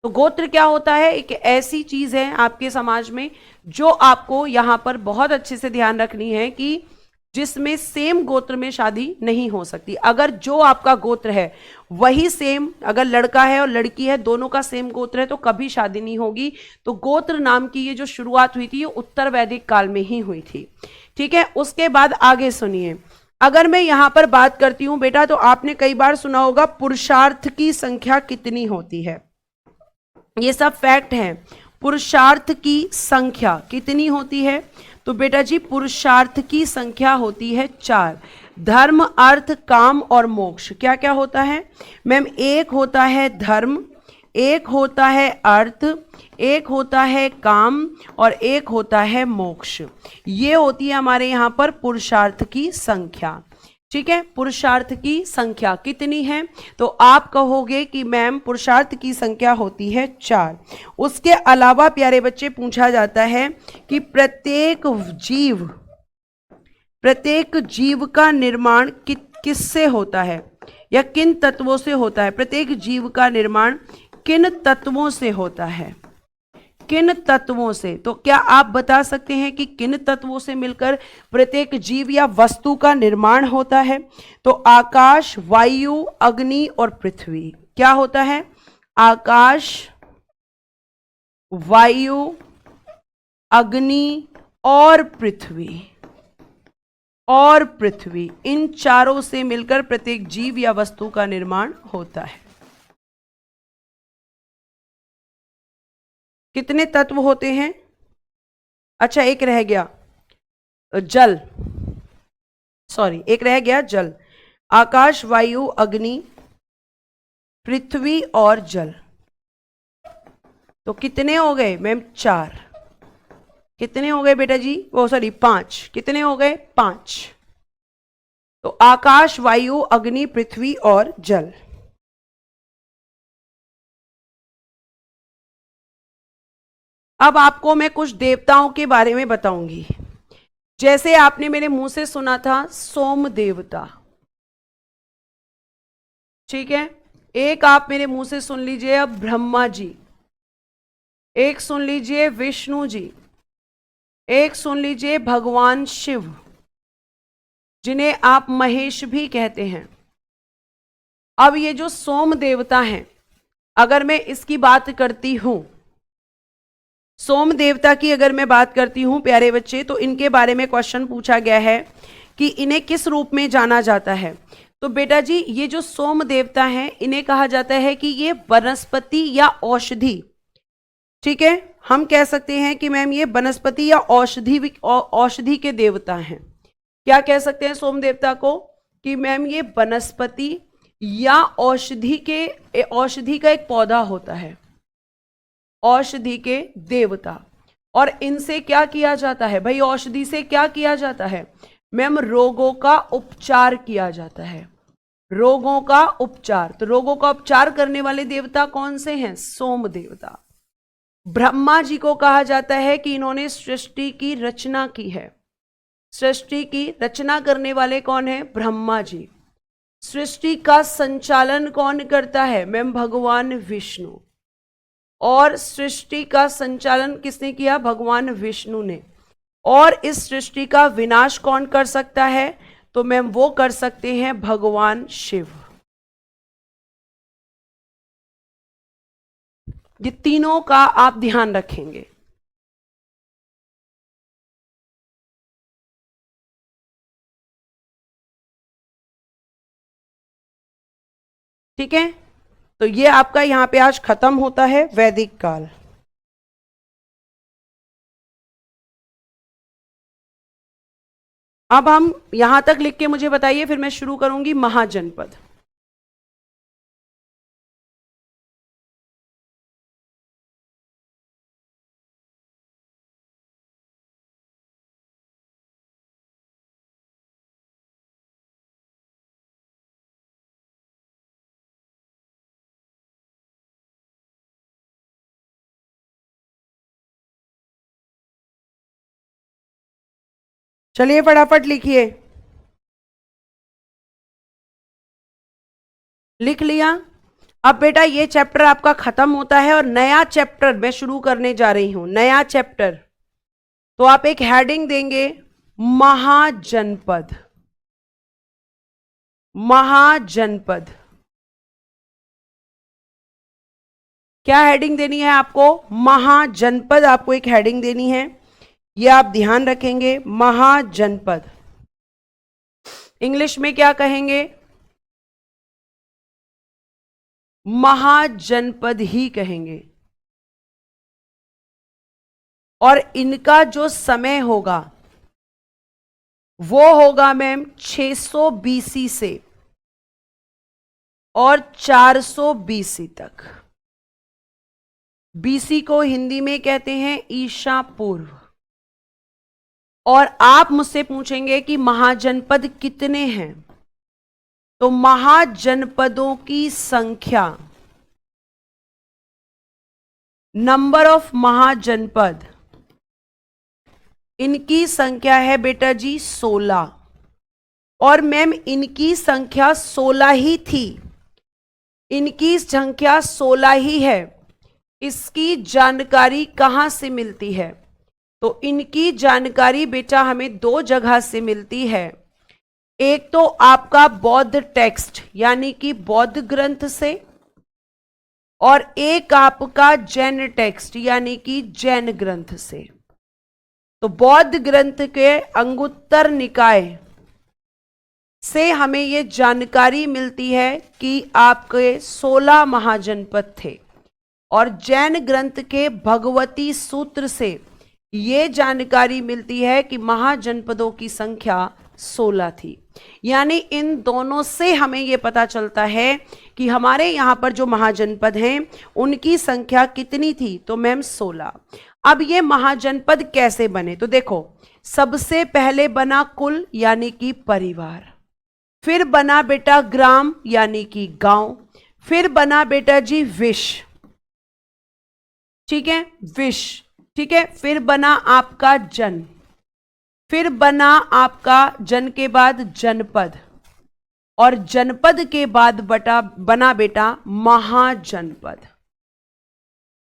तो गोत्र क्या होता है? एक ऐसी चीज है आपके समाज में जो आपको यहां पर बहुत अच्छे से ध्यान रखनी है कि जिसमें सेम गोत्र में शादी नहीं हो सकती। अगर जो आपका गोत्र है वही सेम, अगर लड़का है और लड़की है दोनों का सेम गोत्र है तो कभी शादी नहीं होगी। तो गोत्र नाम की ये जो शुरुआत हुई थी ये उत्तर वैदिक काल में ही हुई थी। ठीक है, उसके बाद आगे सुनिए। अगर मैं यहां पर बात करती हूं बेटा, तो आपने कई बार सुना होगा पुरुषार्थ की संख्या कितनी होती है। ये सब फैक्ट है। पुरुषार्थ की संख्या कितनी होती है? तो बेटा जी पुरुषार्थ की संख्या होती है 4। धर्म, अर्थ, काम और मोक्ष क्या क्या होता है मैम? एक होता है धर्म, एक होता है अर्थ, एक होता है काम और एक होता है मोक्ष। ये होती है हमारे यहाँ पर पुरुषार्थ की संख्या। ठीक है, पुरुषार्थ की संख्या कितनी है? तो आप कहोगे कि मैम पुरुषार्थ की संख्या होती है 4। उसके अलावा प्यारे बच्चे पूछा जाता है कि प्रत्येक जीव का निर्माण किससे होता है या किन तत्वों से होता है? प्रत्येक जीव का निर्माण किन तत्वों से होता है? किन तत्वों से? तो क्या आप बता सकते हैं कि किन तत्वों से मिलकर प्रत्येक जीव या वस्तु का निर्माण होता है? तो आकाश, वायु, अग्नि और पृथ्वी। क्या होता है? आकाश, वायु, अग्नि और पृथ्वी, इन चारों से मिलकर प्रत्येक जीव या वस्तु का निर्माण होता है। कितने तत्व होते हैं? अच्छा एक रह गया जल, एक रह गया जल। आकाश, वायु, अग्नि, पृथ्वी और जल। तो कितने हो गए मैम? 4। कितने हो गए बेटा जी? 5। कितने हो गए? 5। तो आकाश, वायु, अग्नि, पृथ्वी और जल। अब आपको मैं कुछ देवताओं के बारे में बताऊंगी। जैसे आपने मेरे मुंह से सुना था सोम देवता, ठीक है। एक आप मेरे मुंह से सुन लीजिए अब ब्रह्मा जी, एक सुन लीजिए विष्णु जी, एक सुन लीजिए भगवान शिव जिन्हें आप महेश भी कहते हैं। अब ये जो सोम देवता हैं, अगर मैं इसकी बात करती हूं, सोम देवता की अगर मैं बात करती हूं प्यारे बच्चे, तो इनके बारे में क्वेश्चन पूछा गया है कि इन्हें किस रूप में जाना जाता है। तो बेटा जी ये जो सोम देवता हैं इन्हें कहा जाता है कि ये वनस्पति या औषधि, ठीक है, हम कह सकते हैं कि मैम ये वनस्पति या औषधि के देवता हैं। क्या कह सकते हैं सोम देवता को? कि मैम ये वनस्पति या औषधि का एक पौधा होता है, औषधि के देवता। और इनसे क्या किया जाता है भाई? औषधि से क्या किया जाता है मैम? रोगों का उपचार किया जाता है, रोगों का उपचार। तो रोगों का उपचार करने वाले देवता कौन से हैं? सोम देवता। ब्रह्मा जी को कहा जाता है कि इन्होंने सृष्टि की रचना की है। सृष्टि की रचना करने वाले कौन है? ब्रह्मा जी। सृष्टि का संचालन कौन करता है मैम? भगवान विष्णु। और सृष्टि का संचालन किसने किया? भगवान विष्णु ने। और इस सृष्टि का विनाश कौन कर सकता है? तो मैम वो कर सकते हैं भगवान शिव। ये तीनों का आप ध्यान रखेंगे। ठीक है, तो ये आपका यहां पे आज खत्म होता है वैदिक काल। अब हम यहां तक लिख के मुझे बताइए, फिर मैं शुरू करूंगी महाजनपद। चलिए फटाफट लिखिए। लिख लिया? अब बेटा ये चैप्टर आपका खत्म होता है और नया चैप्टर मैं शुरू करने जा रही हूं, नया चैप्टर। तो आप एक हेडिंग देंगे, महाजनपद। महाजनपद क्या हेडिंग देनी है आपको? महाजनपद आपको एक हेडिंग देनी है, ये आप ध्यान रखेंगे। महाजनपद इंग्लिश में क्या कहेंगे? महाजनपद ही कहेंगे। और इनका जो समय होगा वो होगा मैम 600 बीसी से और 400 बीसी तक। बीसी को हिंदी में कहते हैं ईसा पूर्व। और आप मुझसे पूछेंगे कि महाजनपद कितने हैं, तो महाजनपदों की संख्या, नंबर ऑफ महाजनपद, इनकी संख्या है बेटा जी 16। और मैम इनकी संख्या 16 ही थी, इनकी संख्या 16 ही है। इसकी जानकारी कहां से मिलती है? तो इनकी जानकारी बेटा हमें दो जगह से मिलती है। एक तो आपका बौद्ध टेक्स्ट यानी कि बौद्ध ग्रंथ से, और एक आपका जैन टेक्स्ट यानी कि जैन ग्रंथ से। तो बौद्ध ग्रंथ के अंगुत्तर निकाय से हमें यह जानकारी मिलती है कि आपके 16 महाजनपद थे, और जैन ग्रंथ के भगवती सूत्र से यह जानकारी मिलती है कि महाजनपदों की संख्या 16 थी। यानी इन दोनों से हमें यह पता चलता है कि हमारे यहां पर जो महाजनपद हैं उनकी संख्या कितनी थी, तो मैम 16। अब ये महाजनपद कैसे बने? तो देखो, सबसे पहले बना कुल यानी कि परिवार, फिर बना बेटा ग्राम यानी कि गांव, फिर बना बेटा जी विश, ठीक है, विश, ठीक है, फिर बना आपका जन, फिर बना आपका जन के बाद जनपद, और जनपद के बाद बना बेटा महाजनपद।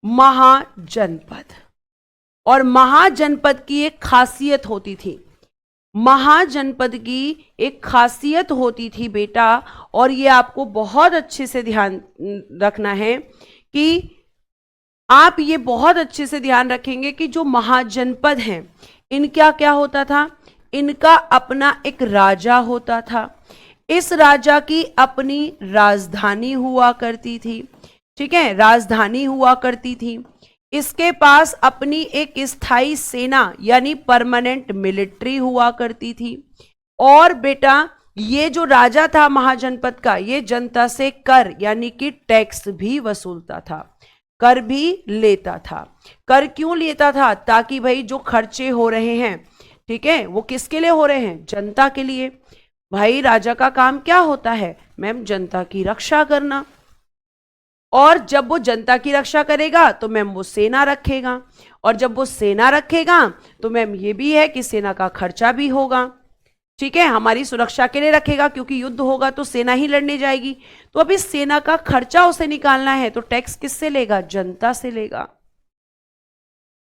महाजनपद, और महाजनपद की एक खासियत होती थी, महाजनपद की एक खासियत होती थी बेटा, और ये आपको बहुत अच्छे से ध्यान रखना है कि आप ये बहुत अच्छे से ध्यान रखेंगे कि जो महाजनपद हैं इनका क्या होता था? इनका अपना एक राजा होता था, इस राजा की अपनी राजधानी हुआ करती थी, ठीक है, राजधानी हुआ करती थी। इसके पास अपनी एक स्थायी सेना यानी परमानेंट मिलिट्री हुआ करती थी। और बेटा ये जो राजा था महाजनपद का, ये जनता से कर यानी कि टैक्स भी वसूलता था, कर भी लेता था। कर क्यों लेता था? ताकि भाई जो खर्चे हो रहे हैं, ठीक है, वो किसके लिए हो रहे हैं? जनता के लिए। भाई राजा का काम क्या होता है? मैम जनता की रक्षा करना। और जब वो जनता की रक्षा करेगा तो मैम वो सेना रखेगा, और जब वो सेना रखेगा तो मैम ये भी है कि सेना का खर्चा भी होगा, ठीक है, हमारी सुरक्षा के लिए रखेगा, क्योंकि युद्ध होगा तो सेना ही लड़ने जाएगी। तो अब इस सेना का खर्चा उसे निकालना है, तो टैक्स किससे लेगा? जनता से लेगा।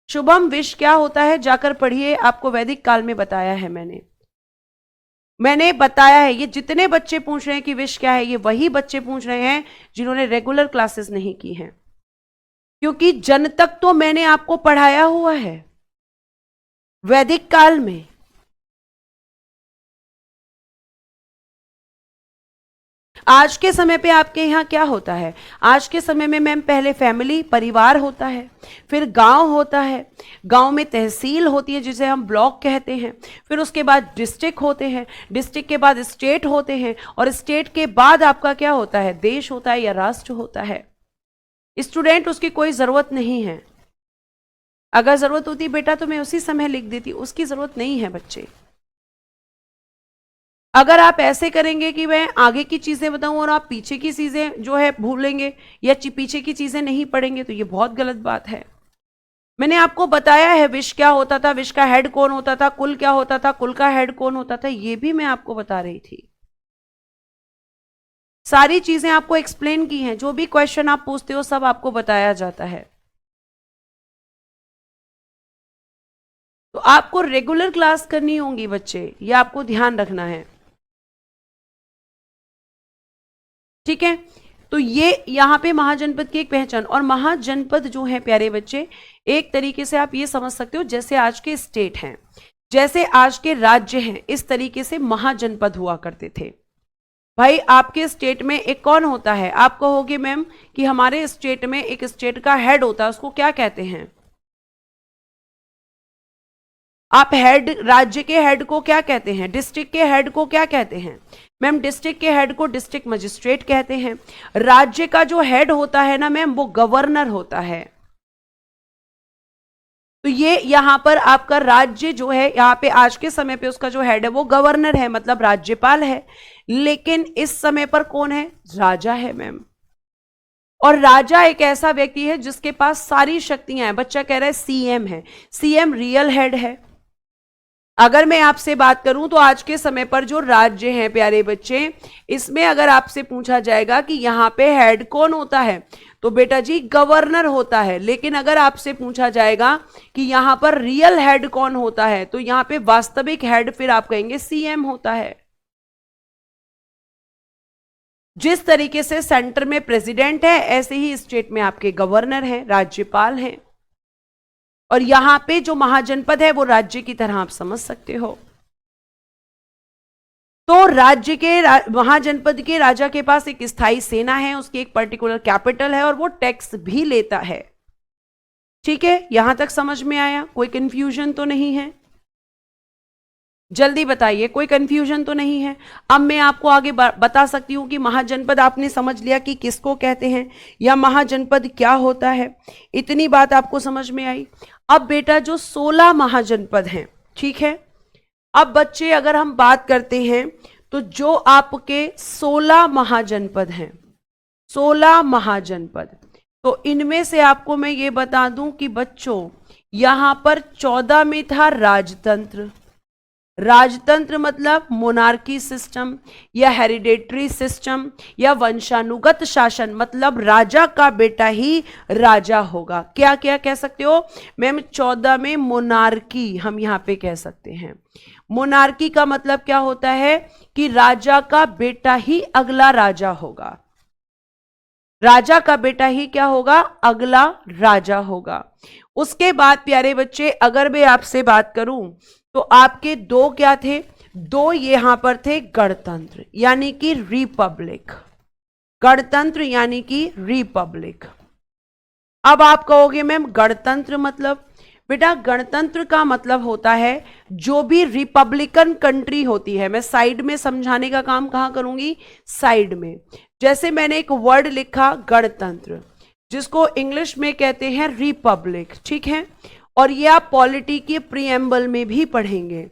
शुभम विष क्या होता है? जाकर पढ़िए, आपको वैदिक काल में बताया है मैंने बताया है। ये जितने बच्चे पूछ रहे हैं कि विष क्या है, ये वही बच्चे पूछ रहे हैं जिन्होंने रेगुलर क्लासेस नहीं की हैं, क्योंकि जन तक तो मैंने आपको पढ़ाया हुआ है वैदिक काल में। आज के समय पे आपके यहाँ क्या होता है? आज के समय में मैम पहले फैमिली परिवार होता है, फिर गांव होता है, गांव में तहसील होती है जिसे हम ब्लॉक कहते हैं, फिर उसके बाद डिस्ट्रिक्ट होते हैं, डिस्ट्रिक्ट के बाद स्टेट होते हैं, और स्टेट के बाद आपका क्या होता है? देश होता है या राष्ट्र होता है। स्टूडेंट, उसकी कोई जरूरत नहीं है। अगर जरूरत होती बेटा तो मैं उसी समय लिख देती, उसकी जरूरत नहीं है बच्चे। अगर आप ऐसे करेंगे कि मैं आगे की चीजें बताऊं और आप पीछे की चीजें जो है भूलेंगे या पीछे की चीजें नहीं पढ़ेंगे तो ये बहुत गलत बात है। मैंने आपको बताया है विश क्या होता था, विश का हेड कौन होता था, कुल क्या होता था, कुल का हेड कौन होता था, ये भी मैं आपको बता रही थी। सारी चीजें आपको एक्सप्लेन की हैं, जो भी क्वेश्चन आप पूछते हो सब आपको बताया जाता है। तो आपको रेगुलर क्लास करनी होगी बच्चे, ये आपको ध्यान रखना है, ठीक है। तो ये यहां पे महाजनपद की एक पहचान, और महाजनपद जो है प्यारे बच्चे, एक तरीके से आप ये समझ सकते हो जैसे आज के स्टेट हैं, जैसे आज के राज्य हैं, इस तरीके से महाजनपद हुआ करते थे। भाई आपके स्टेट में एक कौन होता है? आप कहोगे मैम कि हमारे स्टेट में एक स्टेट का हेड होता है, उसको क्या कहते हैं? आप हेड, राज्य के हेड को क्या कहते हैं? डिस्ट्रिक्ट के हेड को क्या कहते हैं? मैम डिस्ट्रिक्ट के हेड को डिस्ट्रिक्ट मजिस्ट्रेट कहते हैं। राज्य का जो हेड होता है ना मैम, वो गवर्नर होता है। तो ये यहां पर आपका राज्य जो है, यहां पे आज के समय पे उसका जो हेड है वो गवर्नर है, मतलब राज्यपाल है। लेकिन इस समय पर कौन है? राजा है मैम। और राजा एक ऐसा व्यक्ति है जिसके पास सारी शक्तियां हैं। बच्चा कह रहा है सीएम है, सीएम रियल हेड है। अगर मैं आपसे बात करूं तो आज के समय पर जो राज्य हैं प्यारे बच्चे, इसमें अगर आपसे पूछा जाएगा कि यहां पे हेड कौन होता है, तो बेटा जी गवर्नर होता है। लेकिन अगर आपसे पूछा जाएगा कि यहां पर रियल हेड कौन होता है, तो यहां पे वास्तविक हेड फिर आप कहेंगे सीएम होता है। जिस तरीके से सेंटर में प्रेसिडेंट है, ऐसे ही स्टेट में आपके गवर्नर हैं, राज्यपाल हैं। और यहां पे जो महाजनपद है वो राज्य की तरह आप समझ सकते हो। तो राज्य के महाजनपद के राजा के पास एक स्थायी सेना है, उसकी एक पर्टिकुलर कैपिटल है, और वो टैक्स भी लेता है। ठीक है, यहां तक समझ में आया? कोई कंफ्यूजन तो नहीं है? जल्दी बताइए, कोई कंफ्यूजन तो नहीं है? अब मैं आपको आगे बता सकती हूं कि महाजनपद आपने समझ लिया कि किसको कहते हैं, या महाजनपद क्या होता है। इतनी बात आपको समझ में आई। अब बेटा जो 16 महाजनपद हैं, ठीक है, अब बच्चे अगर हम बात करते हैं तो जो आपके 16 महाजनपद हैं, 16 महाजनपद, तो इनमें से आपको मैं ये बता दूं कि बच्चों यहां पर 14 में था राजतंत्र। राजतंत्र मतलब मोनार्की सिस्टम या हेरिडेटरी सिस्टम या वंशानुगत शासन, मतलब राजा का बेटा ही राजा होगा। क्या क्या कह सकते हो मैम? 14 में मोनार्की हम यहां पे कह सकते हैं। मोनार्की का मतलब क्या होता है कि राजा का बेटा ही अगला राजा होगा। राजा का बेटा ही क्या होगा? अगला राजा होगा। उसके बाद प्यारे बच्चे अगर मैं आपसे बात करूं तो आपके दो क्या थे? दो यहां पर थे गणतंत्र यानी कि रिपब्लिक। गणतंत्र यानी कि रिपब्लिक। अब आप कहोगे मैम गणतंत्र मतलब? बेटा गणतंत्र का मतलब होता है जो भी रिपब्लिकन कंट्री होती है। मैं साइड में समझाने का काम कहां करूंगी? साइड में। जैसे मैंने एक वर्ड लिखा गणतंत्र, जिसको इंग्लिश में कहते हैं रिपब्लिक, ठीक है, और ये आप पॉलिटी के प्रीएम्बल में भी पढ़ेंगे।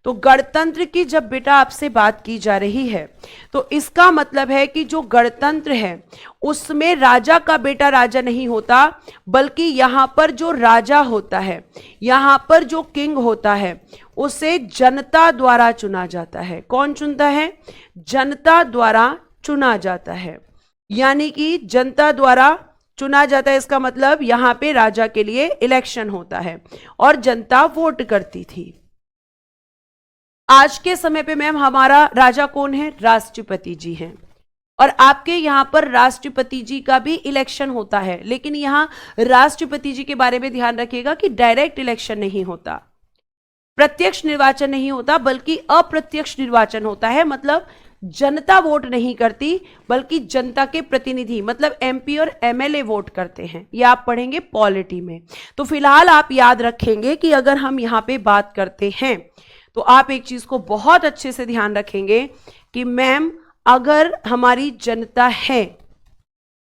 तो गणतंत्र की जब बेटा आपसे बात की जा रही है तो इसका मतलब है कि जो गणतंत्र है उसमें राजा का बेटा राजा नहीं होता, बल्कि यहां पर जो राजा होता है, यहां पर जो किंग होता है, उसे जनता द्वारा चुना जाता है। कौन चुनता है? जनता द्वारा चुना जाता है, यानी कि जनता द्वारा चुना जाता है। इसका मतलब यहां पे राजा के लिए इलेक्शन होता है और जनता वोट करती थी। आज के समय पे मैम हमारा राजा कौन है? राष्ट्रपति जी हैं। और आपके यहां पर राष्ट्रपति जी का भी इलेक्शन होता है, लेकिन यहां राष्ट्रपति जी के बारे में ध्यान रखिएगा कि डायरेक्ट इलेक्शन नहीं होता, प्रत्यक्ष निर्वाचन नहीं होता, बल्कि अप्रत्यक्ष निर्वाचन होता है। मतलब जनता वोट नहीं करती, बल्कि जनता के प्रतिनिधि मतलब एमपी और एमएलए वोट करते हैं। ये आप पढ़ेंगे पॉलिटी में। तो फिलहाल आप याद रखेंगे कि अगर हम यहां पे बात करते हैं तो आप एक चीज को बहुत अच्छे से ध्यान रखेंगे कि मैम अगर हमारी जनता है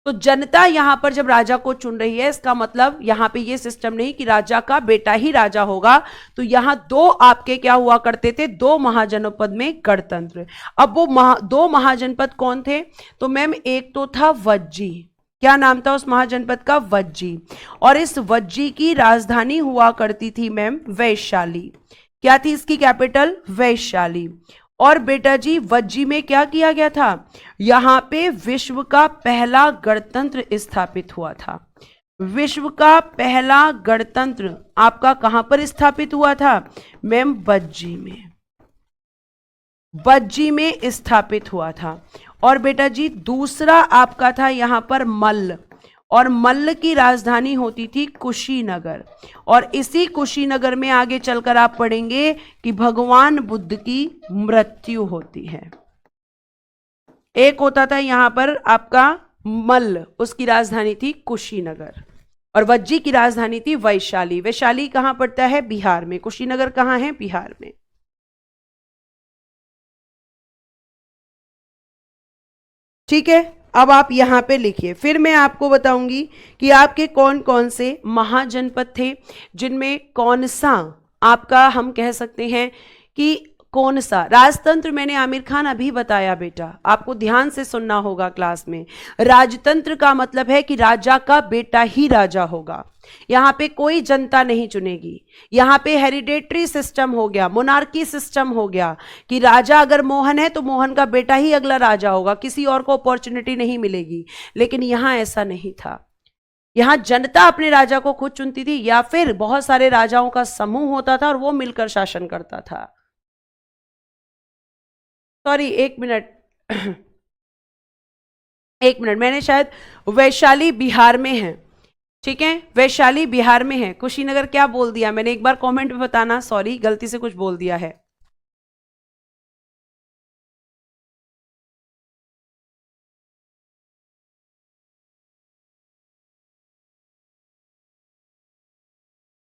तो जनता यहां पर जब राजा को चुन रही है, इसका मतलब यहां पे ये सिस्टम नहीं कि राजा का बेटा ही राजा होगा। तो यहां दो आपके क्या हुआ करते थे, दो महाजनपद में गणतंत्र। अब वो दो महाजनपद कौन थे, तो मैम एक तो था वज्जी, क्या नाम था उस महाजनपद का, वज्जी। और इस वज्जी की राजधानी हुआ करती थी मैम वैशाली। क्या थी इसकी कैपिटल, वैशाली। और बेटा जी वज्जी में क्या किया गया था, यहां पे विश्व का पहला गणतंत्र स्थापित हुआ था। विश्व का पहला गणतंत्र आपका कहां पर स्थापित हुआ था, मैम वज्जी में, वज्जी में स्थापित हुआ था। और बेटा जी दूसरा आपका था यहां पर मल्ल, और मल्ल की राजधानी होती थी कुशीनगर। और इसी कुशीनगर में आगे चलकर आप पढ़ेंगे कि भगवान बुद्ध की मृत्यु होती है। एक होता था यहां पर आपका मल्ल, उसकी राजधानी थी कुशीनगर, और वज्जी की राजधानी थी वैशाली। वैशाली कहां पड़ता है, बिहार में। कुशीनगर कहां है, बिहार में। ठीक है, अब आप यहां पे लिखिए, फिर मैं आपको बताऊंगी कि आपके कौन कौन से महाजनपद थे, जिनमें कौन सा आपका हम कह सकते हैं कि कौन सा राजतंत्र। मैंने आमिर खान अभी बताया बेटा, आपको ध्यान से सुनना होगा क्लास में। राजतंत्र का मतलब है कि राजा का बेटा ही राजा होगा, यहां पे कोई जनता नहीं चुनेगी। यहां पे हेरिडेटरी सिस्टम हो गया, मोनार्की सिस्टम हो गया कि राजा अगर मोहन है तो मोहन का बेटा ही अगला राजा होगा, किसी और को अपॉर्चुनिटी नहीं मिलेगी। लेकिन यहां ऐसा नहीं था, यहां जनता अपने राजा को खुद चुनती थी, या फिर बहुत सारे राजाओं का समूह होता था और वो मिलकर शासन करता था। सॉरी, एक मिनट एक मिनट, मैंने शायद वैशाली बिहार में है, ठीक है, वैशाली बिहार में है। कुशीनगर क्या बोल दिया मैंने, एक बार कमेंट में बताना, सॉरी गलती से कुछ बोल दिया है।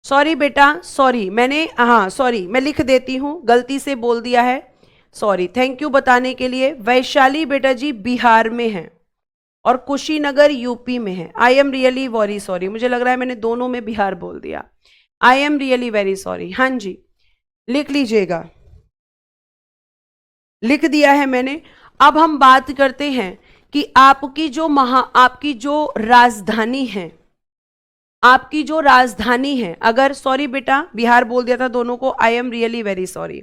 सॉरी बेटा, सॉरी मैंने, हाँ सॉरी मैं लिख देती हूं, गलती से बोल दिया है, सॉरी। थैंक यू बताने के लिए। वैशाली बेटा जी बिहार में है और कुशीनगर यूपी में है। I am really very sorry, मुझे लग रहा है मैंने दोनों में बिहार बोल दिया। I am really very sorry. हाँ जी, लिख लीजिएगा, लिख दिया है मैंने। अब हम बात करते हैं कि आपकी जो राजधानी है, आपकी जो राजधानी है, अगर, सॉरी बेटा बिहार बोल दिया था दोनों को, I am really very sorry.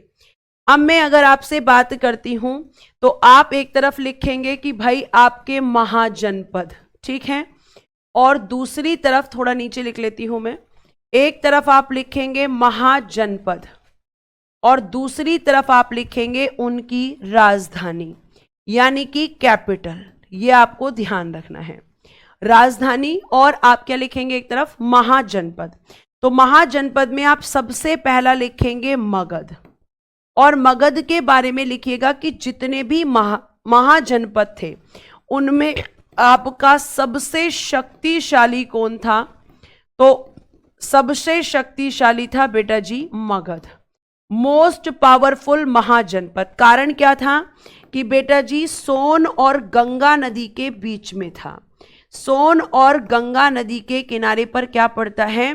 अब मैं अगर आपसे बात करती हूं तो आप एक तरफ लिखेंगे कि भाई आपके महाजनपद, ठीक है, और दूसरी तरफ थोड़ा नीचे लिख लेती हूं मैं, एक तरफ आप लिखेंगे महाजनपद और दूसरी तरफ आप लिखेंगे उनकी राजधानी, यानी कि कैपिटल। ये आपको ध्यान रखना है, राजधानी और आप क्या लिखेंगे, एक तरफ महाजनपद। तो महाजनपद में आप सबसे पहला लिखेंगे मगध, और मगध के बारे में लिखिएगा कि जितने भी महाजनपद थे उनमें आपका सबसे शक्तिशाली कौन था, तो सबसे शक्तिशाली था बेटा जी मगध, मोस्ट पावरफुल महाजनपद। कारण क्या था कि बेटा जी सोन और गंगा नदी के बीच में था, सोन और गंगा नदी के किनारे पर क्या पड़ता है,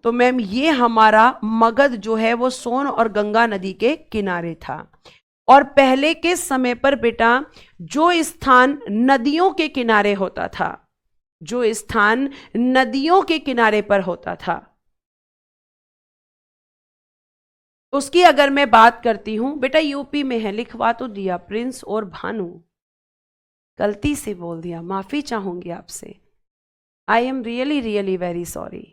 तो मैम ये हमारा मगध जो है वो सोन और गंगा नदी के किनारे था। और पहले के समय पर बेटा जो स्थान नदियों के किनारे होता था, जो स्थान नदियों के किनारे पर होता था, उसकी अगर मैं बात करती हूं, बेटा यूपी में है, लिखवा तो दिया, प्रिंस और भानु, गलती से बोल दिया, माफी चाहूंगी आपसे, I am really really very sorry.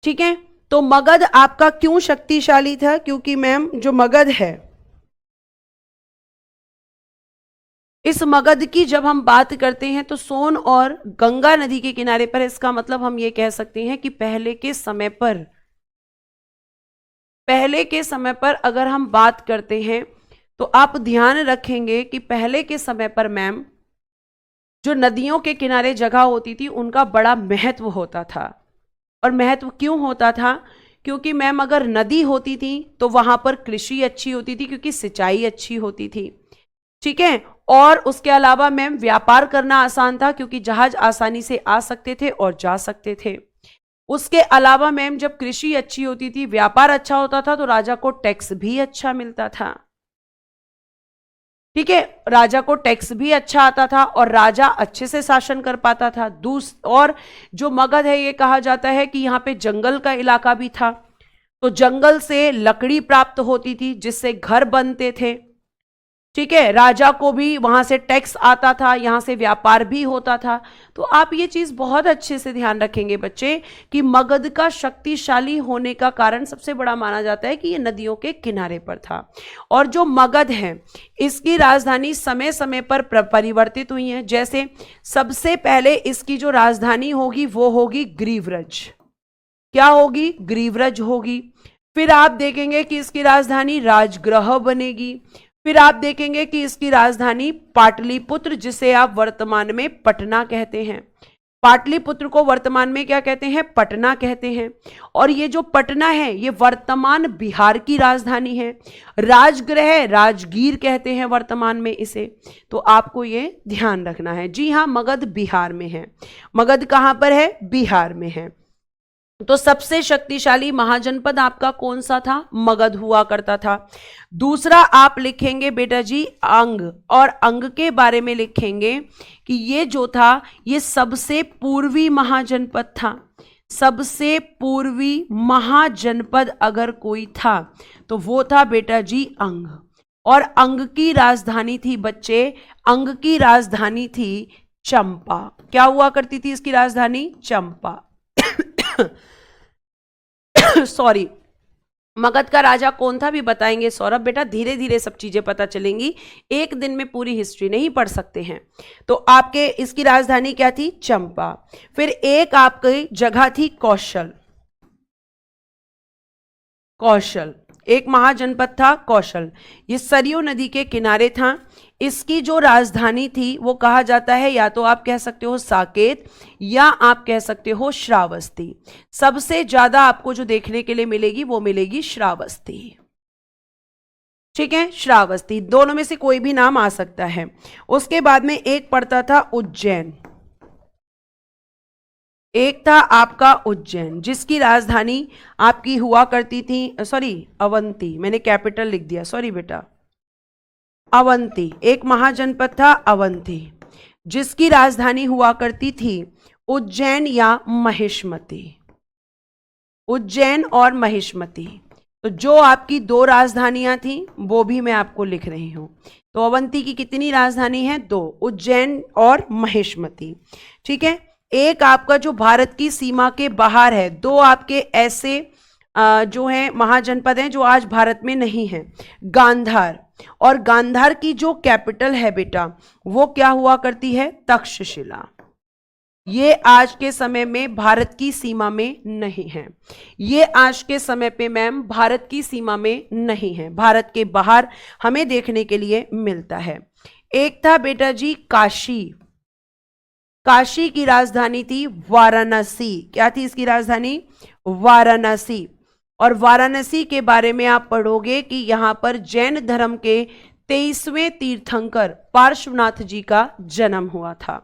ठीक है, तो मगध आपका क्यों शक्तिशाली था, क्योंकि मैम जो मगध है, इस मगध की जब हम बात करते हैं तो सोन और गंगा नदी के किनारे पर, इसका मतलब हम ये कह सकते हैं कि पहले के समय पर अगर हम बात करते हैं तो आप ध्यान रखेंगे कि पहले के समय पर मैम जो नदियों के किनारे जगह होती थी उनका बड़ा महत्व होता था। और महत्व क्यों होता था? क्योंकि मैम अगर नदी होती थी तो वहां पर कृषि अच्छी होती थी, क्योंकि सिंचाई अच्छी होती थी, ठीक है। और उसके अलावा मैम व्यापार करना आसान था, क्योंकि जहाज आसानी से आ सकते थे और जा सकते थे। उसके अलावा मैम जब कृषि अच्छी होती थी, व्यापार अच्छा होता था, तो राजा को टैक्स भी अच्छा मिलता था, ठीक है। राजा को टैक्स भी अच्छा आता था और राजा अच्छे से शासन कर पाता था। और जो मगध है, ये कहा जाता है कि यहाँ पे जंगल का इलाका भी था, तो जंगल से लकड़ी प्राप्त होती थी जिससे घर बनते थे, ठीक है। राजा को भी वहां से टैक्स आता था, यहां से व्यापार भी होता था। तो आप ये चीज बहुत अच्छे से ध्यान रखेंगे बच्चे कि मगध का शक्तिशाली होने का कारण सबसे बड़ा माना जाता है कि ये नदियों के किनारे पर था। और जो मगध है, इसकी राजधानी समय समय पर परिवर्तित हुई है। जैसे सबसे पहले इसकी जो राजधानी होगी वो होगी ग्रीवरज। क्या होगी? ग्रीवरज होगी। फिर आप देखेंगे कि इसकी राजधानी राजगृह बनेगी। फिर आप देखेंगे कि इसकी राजधानी पाटलिपुत्र, जिसे आप वर्तमान में पटना कहते हैं, पाटलिपुत्र को वर्तमान में क्या कहते हैं? पटना कहते हैं। और ये जो पटना है ये वर्तमान बिहार की राजधानी है। राजगृह राजगीर कहते हैं वर्तमान में इसे। तो आपको ये ध्यान रखना है। जी हाँ, मगध बिहार में है। मगध कहां पर है? बिहार में है। तो सबसे शक्तिशाली महाजनपद आपका कौन सा था? मगध हुआ करता था। दूसरा आप लिखेंगे बेटा जी अंग, और अंग के बारे में लिखेंगे कि ये जो था ये सबसे पूर्वी महाजनपद था। सबसे पूर्वी महाजनपद अगर कोई था तो वो था बेटा जी अंग। और अंग की राजधानी थी बच्चे, अंग की राजधानी थी चंपा। क्या हुआ करती थी इसकी राजधानी? चंपा। सॉरी, मगध का राजा कौन था भी बताएंगे सौरभ। बेटा धीरे धीरे सब चीजें पता चलेंगी, एक दिन में पूरी हिस्ट्री नहीं पढ़ सकते हैं। तो आपके इसकी राजधानी क्या थी? चंपा। फिर एक आपकी जगह थी कौशल। कौशल एक महाजनपद था कौशल, ये सरयू नदी के किनारे था। इसकी जो राजधानी थी वो कहा जाता है, या तो आप कह सकते हो साकेत या आप कह सकते हो श्रावस्ती। सबसे ज्यादा आपको जो देखने के लिए मिलेगी वो मिलेगी श्रावस्ती, ठीक है। श्रावस्ती, दोनों में से कोई भी नाम आ सकता है। उसके बाद में एक पड़ता था उज्जैन। एक था आपका उज्जैन, जिसकी राजधानी आपकी हुआ करती थी, सॉरी अवंती, मैंने कैपिटल लिख दिया, सॉरी बेटा। अवंती एक महाजनपद था अवंती, जिसकी राजधानी हुआ करती थी उज्जैन या महिष्मती। उज्जैन और महिष्मती, तो जो आपकी दो राजधानियां थी वो भी मैं आपको लिख रही हूं। तो अवंती की कितनी राजधानी है? दो, उज्जैन और महिष्मती, ठीक है। एक आपका जो भारत की सीमा के बाहर है, दो आपके ऐसे जो है महाजनपद हैं जो आज भारत में नहीं है, गांधार। और गांधार की जो कैपिटल है बेटा वो क्या हुआ करती है? तक्षशिला। ये आज के समय में भारत की सीमा में नहीं है, ये आज के समय पे मैम भारत की सीमा में नहीं है, भारत के बाहर हमें देखने के लिए मिलता है। एक था बेटा जी काशी। काशी की राजधानी थी वाराणसी। क्या थी इसकी राजधानी? वाराणसी। और वाराणसी के बारे में आप पढ़ोगे कि यहां पर जैन धर्म के 23वें तीर्थंकर पार्श्वनाथ जी का जन्म हुआ था,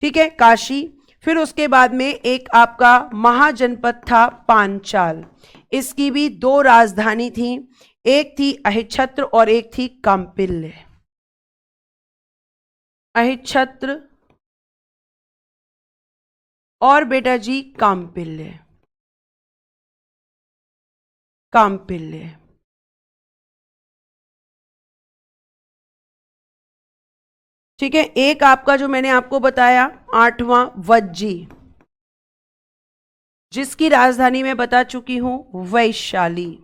ठीक है, काशी। फिर उसके बाद में एक आपका महाजनपद था पांचाल, इसकी भी दो राजधानी थी, एक थी अहिच्छत्र और एक थी काम्पिल्य। अहिच्छत्र और बेटा जी काम्पिल्य। काम्पिल्य, ठीक है। एक आपका जो मैंने आपको बताया 8वां वज्जी, जिसकी राजधानी मैं बता चुकी हूं वैशाली,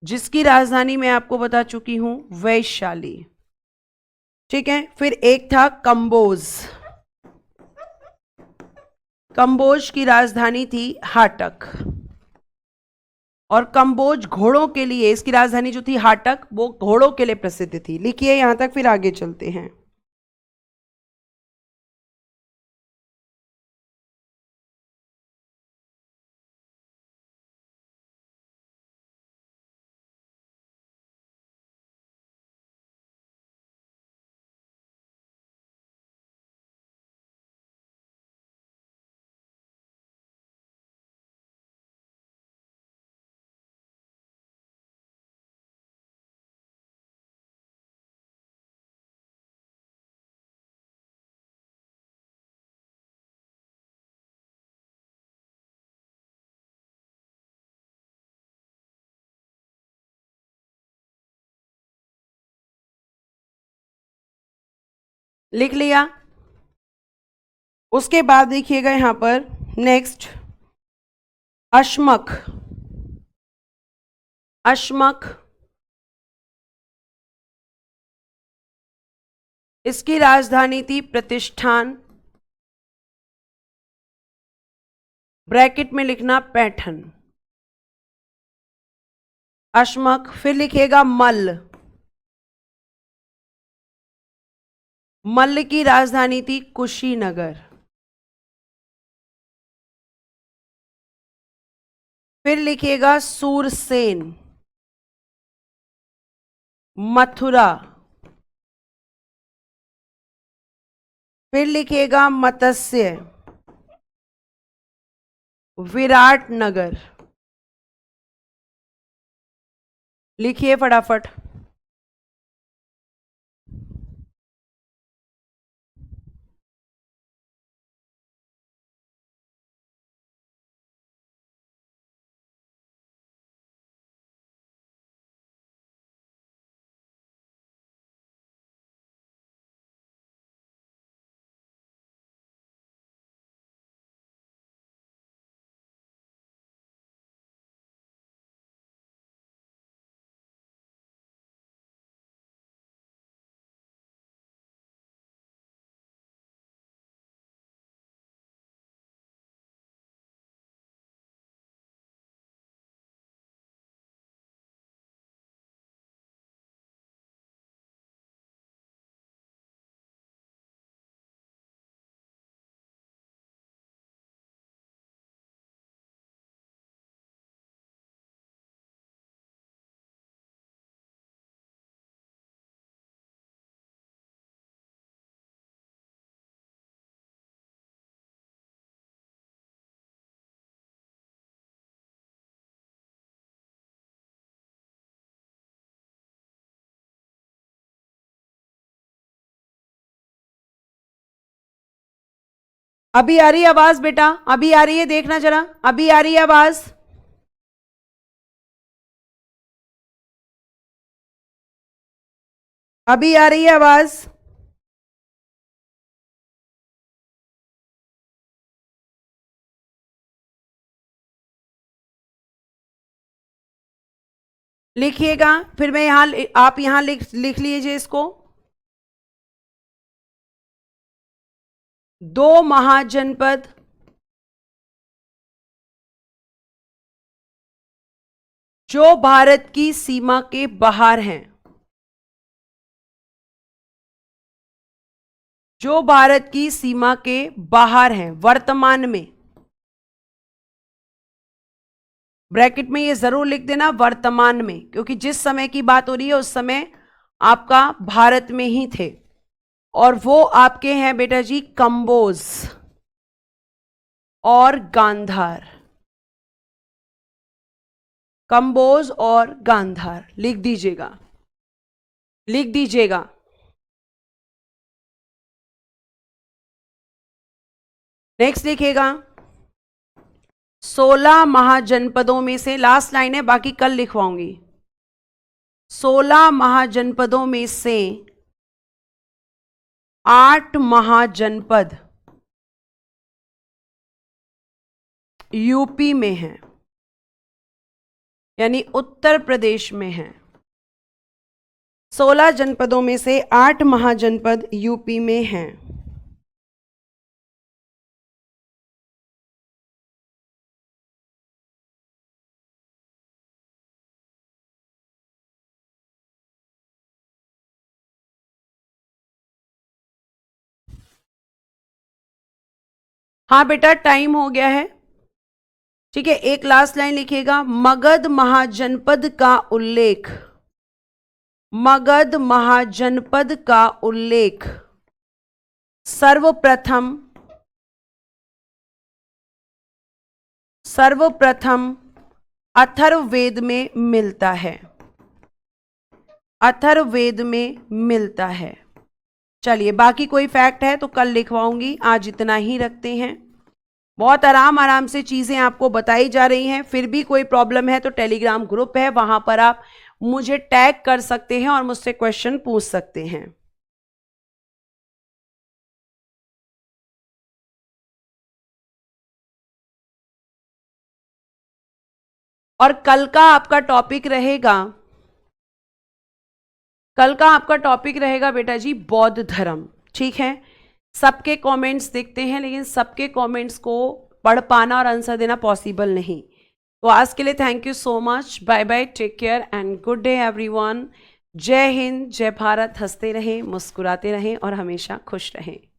जिसकी राजधानी मैं आपको बता चुकी हूं वैशाली, ठीक है। फिर एक था कंबोज, कंबोज की राजधानी थी हाटक। और कंबोज घोड़ों के लिए, इसकी राजधानी जो थी हाटक, वो घोड़ों के लिए प्रसिद्ध थी। लिखिए यहां तक, फिर आगे चलते हैं। लिख लिया। उसके बाद देखिएगा यहां पर नेक्स्ट, अश्मक। अश्मक, इसकी राजधानी थी प्रतिष्ठान, ब्रैकेट में लिखना पैठन। अश्मक। फिर लिखिएगा मल्ल। मल्ल की राजधानी थी कुशीनगर। फिर लिखिएगा सूरसेन, मथुरा। फिर लिखिएगा मत्स्य, विराटनगर। लिखिए फटाफट। अभी आ रही है आवाज बेटा? अभी आ रही है? देखना जरा, अभी आ रही है आवाज? अभी आ रही है आवाज? लिखिएगा। फिर मैं यहां, आप यहां लिख लीजिए इसको। दो महाजनपद जो भारत की सीमा के बाहर हैं, जो भारत की सीमा के बाहर हैं वर्तमान में। ब्रैकेट में ये जरूर लिख देना वर्तमान में, क्योंकि जिस समय की बात हो रही है उस समय आपका भारत में ही थे। और वो आपके हैं बेटा जी कंबोज और गांधार। कंबोज और गांधार लिख दीजिएगा, लिख दीजिएगा। नेक्स्ट लिखिएगा, 16 महाजनपदों में से, लास्ट लाइन है बाकी कल लिखवाऊंगी। 16 महाजनपदों में से 8 महाजनपद यूपी में हैं, यानी उत्तर प्रदेश में हैं। 16 जनपदों में से 8 महाजनपद यूपी में हैं। हाँ बेटा टाइम हो गया है। ठीक है, एक लास्ट लाइन लिखिएगा, मगध महाजनपद का उल्लेख, मगध महाजनपद का उल्लेख सर्वप्रथम अथर्ववेद में मिलता है, अथर्ववेद में मिलता है। चलिए बाकी कोई फैक्ट है तो कल लिखवाऊंगी, आज इतना ही रखते हैं। बहुत आराम से चीजें आपको बताई जा रही हैं, फिर भी कोई प्रॉब्लम है तो टेलीग्राम ग्रुप है, वहां पर आप मुझे टैग कर सकते हैं और मुझसे क्वेश्चन पूछ सकते हैं। और कल का आपका टॉपिक रहेगा, कल का आपका टॉपिक रहेगा बेटा जी बौद्ध धर्म। ठीक है, सबके कमेंट्स देखते हैं, लेकिन सबके कमेंट्स को पढ़ पाना और आंसर देना पॉसिबल नहीं। तो आज के लिए thank you so much, bye bye, take care and good day everyone. जय हिंद, जय भारत। हंसते रहें, मुस्कुराते रहें और हमेशा खुश रहें।